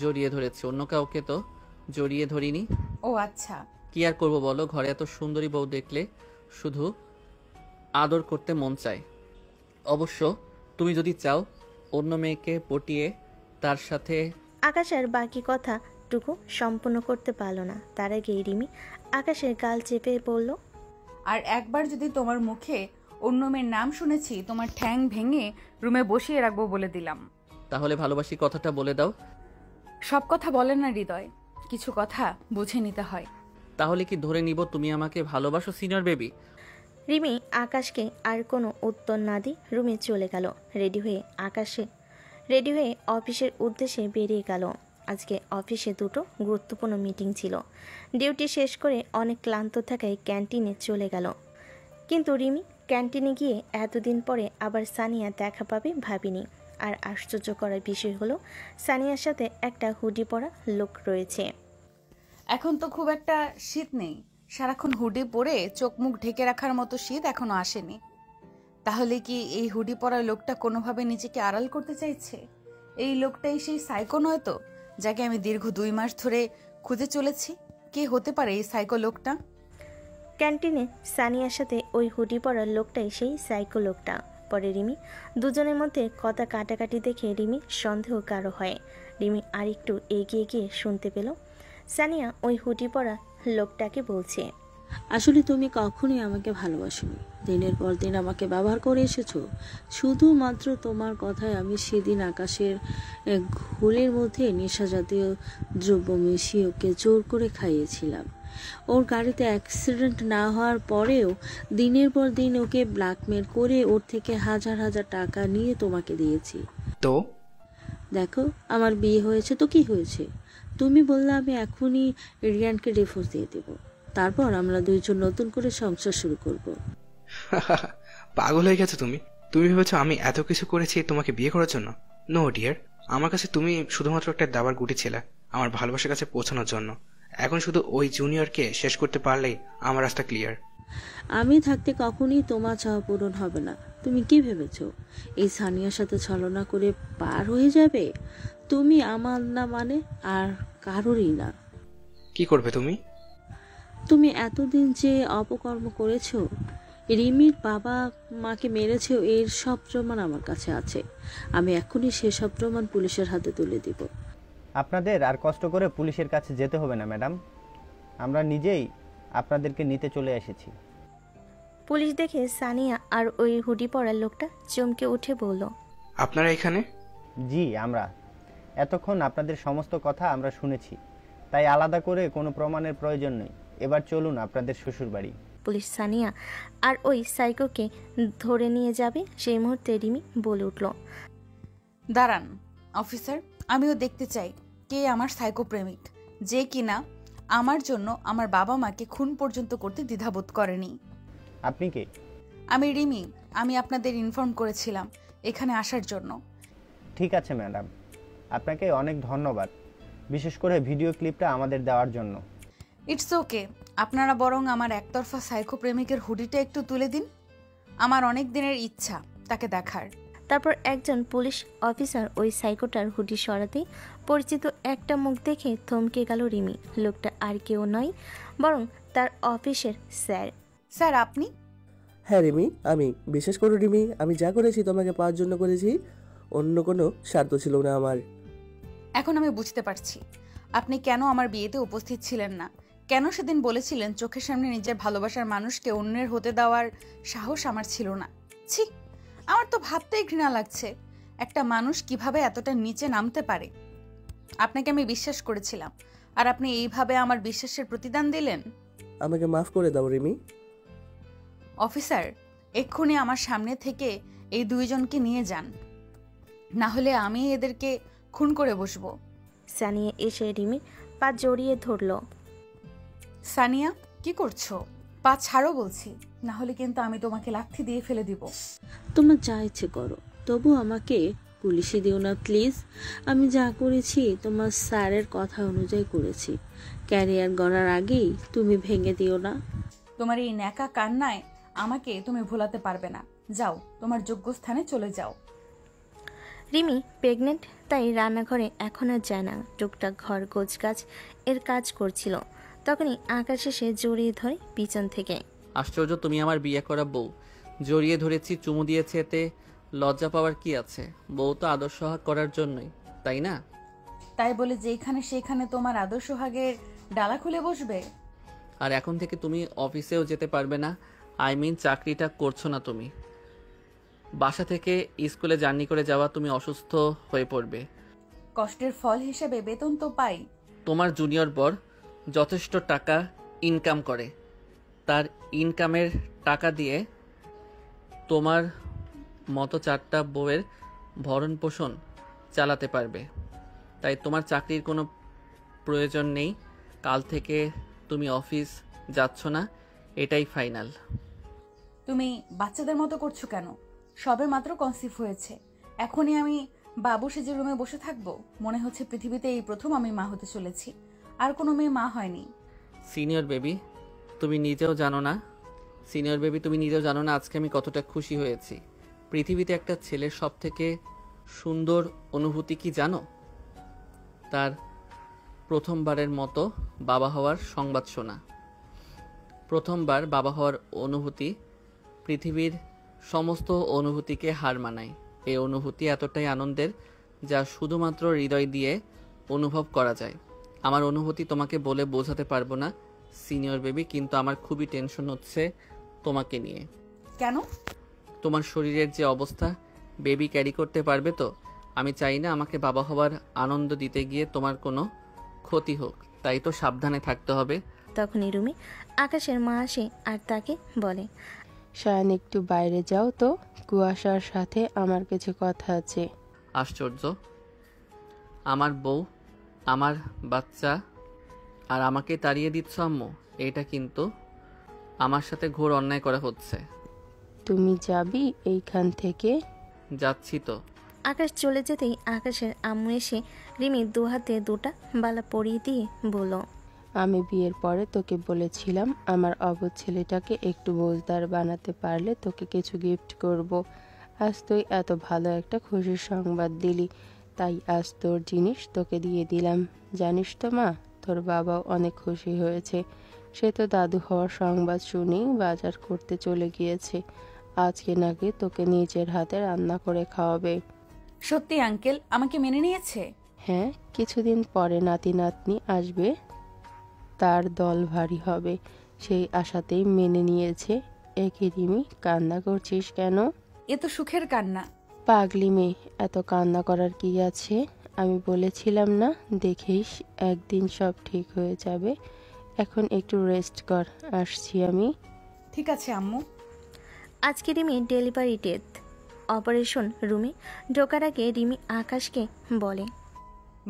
জড়িয়ে ধরেছি, অন্য কাউকে তো জড়িয়ে ধরিনি। ও আচ্ছা। কি আর করবো বলো, ঘরে এত সুন্দরী বউ দেখলে শুধু আদর করতে মন চায়। অবশ্য তুমি যদি চাও অন্য মেয়েকে পটিয়ে তার সাথে। আকাশের বাকি কথাটুকু সম্পূর্ণ করতে পারল না, তার আগেই রিমি আকাশের গাল চেপে বলল, আর একবার যদি তোমার মুখে অন্য মেয়ের নাম শুনেছি, তোমার ঠ্যাং ভেঙে রুমে বসিয়ে রাখবো বলে দিলাম। তাহলে ভালোবাসি কথাটা বলে দাও। সব কথা বলে না হৃদয়, কিছু কথা বুঝে নিতে হয়। তাহলে কি ধরে নিব তুমি আমাকে ভালোবাসো সিনিয়র বেবি? রিমি আকাশকে আর কোনো উত্তর না দিয়ে রুমে চলে গেল। রেডি হয়ে অফিসের উদ্দেশ্যে বেরিয়ে গেল। আজকে অফিসে দুটো গুরুত্বপূর্ণ মিটিং ছিল। ডিউটি শেষ করে অনেক ক্লান্ত থাকায় ক্যান্টিনে চলে গেল। কিন্তু রিমি ক্যান্টিনে গিয়ে এতদিন পরে আবার সানিয়া দেখা পাবে ভাবিনি। আর আশ্চর্য করার বিষয় হলো সানিয়ার সাথে একটা হুডি পরা লোক রয়েছে। এখন তো খুব একটা শীত নেই, সারাক্ষণ হুডি পরে চোখ মুখ ঢেকে রাখার মতো শীত এখনো আসেনি। তাহলে কি এই হুডি পরা লোকটা কোনোভাবে নিজেকে আড়াল করতে চাইছে? এই লোকটাই সেই সাইকো নয় তো, যাকে আমি দীর্ঘ 2 মাস ধরে খুঁজে চলেছি? কে হতে পারে এই সাইকো লোকটা? ক্যান্টিনে সানিয়ার সাথে ওই হুডি পরা লোকটাই সেই সাইকো লোকটা। পরে রিমি দুজনের মধ্যে কথা কাটাকাটি দেখে রিমি সন্দেহ কারো হয়। রিমি আরেকটু এগিয়ে গিয়ে শুনতে পেল সানিয়া ওই হুডি পরা লোকটাকে বলছে, আসলে তুমি কখনোই আমাকে ভালোবাসোনি। দিনের পর দিন আমাকে ব্যবহার করে এসেছো। শুধুমাত্র তোমার কথায় আমি সেদিন আকাশের ঘোলের মধ্যে নেশা জাতীয় দ্রব্য মিশিয়ে ওকে জোর করে খাইয়েছিলাম। ওর গাড়িতে অ্যাক্সিডেন্ট না হওয়ার পরেও দিনের পর দিন ওকে ব্ল্যাকমেল করে ওর থেকে হাজার হাজার টাকা নিয়ে তোমাকে দিয়েছি। তো দেখো, আমার বিয়ে হয়েছে তো কি হয়েছে? তুমি বললে আমি এখনই রিয়ানকে ডিভোর্স দিয়ে দেবো, তারপর আমরা দুইজন নতুন করে সংসার শুরু করব। পাগল হয়ে গেছো তুমি? তুমি ভেবেছো আমি এত কিছু করেছি তোমাকে বিয়ে করার জন্য? নো ডিয়ার, আমার কাছে তুমি শুধুমাত্র একটা দাবার গুটি ছিলে আমার ভালোবাসার কাছে পৌঁছানোর জন্য। এখন শুধু ওই জুনিয়রকে শেষ করতে পারলেই আমার রাস্তা ক্লিয়ার। আমি থাকতে কখনই তোমার চাওয়া পূরণ হবে না। তুমি কি ভেবেছো এই সানিয়ার সাথে ছলনা করে পার হয়ে যাবে? তুমি আমার না মানে আর কারোরই না। কি করবে তুমি? তুমি এতদিন যে অপকর্ম করেছো, রিমির বাবা মাকে মেরেছো, এর সব প্রমাণ আমার কাছে আছে। আমি এখনই সেসব প্রমাণ পুলিশের হাতে তুলে দিব। আপনাদের আর কষ্ট করে পুলিশের কাছে যেতে হবে না ম্যাডাম, আমরা নিজেই আপনাদেরকে নিতে চলে এসেছি। পুলিশ দেখে সানিয়া আর ওই হুডি পরা লোকটা চমকে উঠে বলল, আপনারা এখানে? জি, আমরা এতক্ষণ আপনাদের সমস্ত কথা আমরা শুনেছি, তাই আলাদা করে কোনো প্রমাণের প্রয়োজন নেই। এবার চলুন আপনাদের শ্বশুরবাড়ি। পুলিশ সানিয়া আর ওই সাইকোকে ধরে নিয়ে যাবে সেই মুহূর্তে রিমি বলে উঠল, দাঁড়ান অফিসার, আমিও দেখতে চাই কে আমার সাইকো প্রেমিক, যে কিনা আমার জন্য আমার বাবা মাকে খুন পর্যন্ত করতে দ্বিধাবোধ করেনি। আপনি কে? আমি রিমি, আমি আপনাদের ইনফর্ম করেছিলাম এখানে আসার জন্য। ঠিক আছে ম্যাডাম, আপনাকে অনেক ধন্যবাদ, বিশেষ করে ভিডিও ক্লিপটা আমাদের দেওয়ার জন্য। ইটস ওকে, আপনারা বরং আমার একতরফা সাইকো প্রেমিকের হুডিটা একটু তুলে দিন, আমার অনেক দিনের ইচ্ছা তাকে দেখার। তারপর একজন পুলিশ অফিসার ওই সাইকোটার হুডি সরাতেই পরিচিত একটা মুখ দেখে থমকে গেল রিমি। লোকটা আর কেউ নয়, বরং তার অফিসের স্যার। স্যার আপনি? হ্যাঁ রিমি, আমি। বিশেষ করে রিমি, আমি যা করেছি তোমাকে পাওয়ার জন্য করেছি, অন্য কোনো স্বার্থ ছিল না আমার। এখন আমি বুঝতে পারছি আপনি কেন আমার বিয়েতে উপস্থিত ছিলেন না, কেন সেদিন বলেছিলেন চোখের সামনে নিজের ভালোবাসার মানুষকে অন্যের হতে দেওয়ার সাহস আমার ছিল না। ছি, আমার তো ভাবতেই ঘৃণা লাগছে একটা মানুষ কিভাবে এতটা নিচে নামতে পারে। আপনাকে আমি বিশ্বাস করেছিলাম, আর আপনি এইভাবে আমার বিশ্বাসের প্রতিদান দিলেন। আমাকে মাফ করে দাও রিমি। অফিসার, এক্ষুনি আমার সামনে থেকে এই দুইজনকে নিয়ে যান, না হলে আমি এদেরকে খুন করে বসবো। সানিয়া এসে রিমির পা জড়িয়ে ধরল। সানিয়া, কি করছো? পা ছাড়ো বলছি, না হলে কিন্তু আমি তোমাকে লাথি দিয়ে ফেলে দিব। তোমার যা ইচ্ছে করো, তবু আমাকে পুলিশে দিও না প্লিজ। আমি যা করেছি তোমার স্যারের কথা অনুযায়ী করেছি। ক্যারিয়ার গড়ার আগেই তুমি ভেঙে দিও না। তোমার এই ন্যাকা কান্নায় আমাকে তুমি ভোলাতে পারবে না। যাও, তোমার যোগ্য স্থানে চলে যাও। রিমি প্রেগনেন্ট, তাই রান্নাঘরে এখন আর যায় না। টুকটাক ঘর গোছগাছ এর কাজ করছিল, তখনই আকাশ এসে জড়িয়ে ধরে পিছন থেকে। আশ্চর্য, তুমি আমার বিয়ে করা বউ। জড়িয়ে ধরেছি, চুমু দিয়েছে, এতে লজ্জা পাওয়ার কি আছে? বউ তো আদর সোহাগ করার জন্যই, তাই না? তাই বলে যেখানে সেখানে তোমার আদর্শ সোহাগের ডালা খুলে বসবে? আর এখন থেকে তুমি অফিসেও যেতে পারবে না। আই মিন, চাকরিটা করছো না তুমি। বাসা থেকে স্কুলে জার্নি করে যাওয়া, তুমি অসুস্থ হয়ে পড়বে। কষ্টের ফল হিসেবে বেতন তো পাই। তোমার জুনিয়র বর যথেষ্ট টাকা ইনকাম করে, তার ইনকামের টাকা দিয়ে তোমার মতো 4টা বউয়ের ভরণ পোষণ চালাতে পারবে। তাই তোমার চাকরির কোনো প্রয়োজন নেই। কাল থেকে তুমি অফিস যাচ্ছ না, এটাই ফাইনাল। তুমি বাচ্চাদের মতো করছো কেন? সবে মাত্র কনসিভ হয়েছে, এখনই আমি বাবু সেজে রুমে বসে থাকবো? মনে হচ্ছে পৃথিবীতে এই প্রথম আমি মা হতে চলেছি, আর কোনো মেয়ে মা হয়নি। সিনিয়র বেবি, তুমি নিজেও জানো না আজকে আমি কতটা খুশি হয়েছি। পৃথিবীতে একটা ছেলের সব থেকে সুন্দর অনুভূতি কি জানো? তার প্রথমবারের মতো বাবা হওয়ার সংবাদ শোনা। প্রথমবার বাবা হওয়ার অনুভূতি পৃথিবীর সমস্ত অনুভূতিকে হার মানায়। এই অনুভূতি এতটাই আনন্দের যা শুধুমাত্র হৃদয় দিয়ে অনুভব করা যায়। আমার অনুভূতি তোমাকে বলে বোঝাতে পারবো না সিনিয়র বেবি, কিন্তু আমার খুবই টেনশন হচ্ছে তোমাকে নিয়ে। কেন? তোমার শরীরের যে অবস্থা, বেবি ক্যারি করতে পারবে তো? আমি চাই না আমাকে বাবা হওয়ার আনন্দ দিতে গিয়ে তোমার কোনো ক্ষতি হোক, তাই তো সাবধানে থাকতে হবে। তখনই রুমে আকাশের মা আসে আর তাকে বলে, শায়ান একটু বাইরে যাও তো, কুয়াশার সাথে আমার কিছু কথা আছে। আশ্চর্য, আমার বউ, আমার বাচ্চা, আর আমাকে তাড়িয়ে দিচ্ছ আম্মু? এটা কিন্তু আমার সাথে ঘোর অন্যায় করা হচ্ছে। তুমি যাবি এইখান থেকে? যাচ্ছি তো। আকাশ চলে যেতেই আকাশের আম্মু এসে রিমির 2 হাতে 2টা বালা পরিয়ে দিয়ে বলল, আমি বিয়ের পরে তোকে বলেছিলাম আমার অবুঝ ছেলেটাকে একটু বোঝদার বানাতে পারলে তোকে কিছু গিফট করব। আজ তুই এত ভালো একটা খুশির সংবাদ দিলি, তাই আজ তোর জিনিস তোকে দিয়ে দিলাম। জানিস তো মা, তোর বাবাও অনেক খুশি হয়েছে। সে তো দাদু হওয়ার সংবাদ শুনেই বাজার করতে চলে গিয়েছে। আজকে নাকি তোকে নিজের হাতে রান্না করে খাওয়াবে। সত্যি আঙ্কেল আমাকে মেনে নিয়েছে? হ্যাঁ, কিছুদিন পরে নাতি নাতনি আসবে, তার দল ভারী হবে, সেই আশাতেই মেনে নিয়েছে। একই রিমি, কান্না করছিস কেন? এ তো সুখের কান্না। পাগলি মেয়ে, এত কান্না করার কি আছে? আমি বলেছিলাম না, দেখিস একদিন সব ঠিক হয়ে যাবে। এখন একটু রেস্ট কর, আসছি আমি। ঠিক আছে আম্মু। আজকে রিমি ডেলিভারি ডেথ। অপারেশন রুমে ঢোকার আগে রিমি আকাশকে বলে,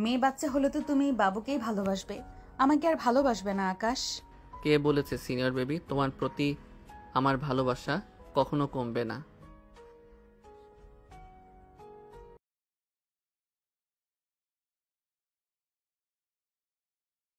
মেয়ে বাচ্চা হলে তো তুমি বাবুকেই ভালোবাসবে, আমাকে আর ভালোবাসবে না আকাশ। কে বলেছে সিনিয়র বেবি, তোমার প্রতি আমার ভালোবাসা কখনো কমবে না।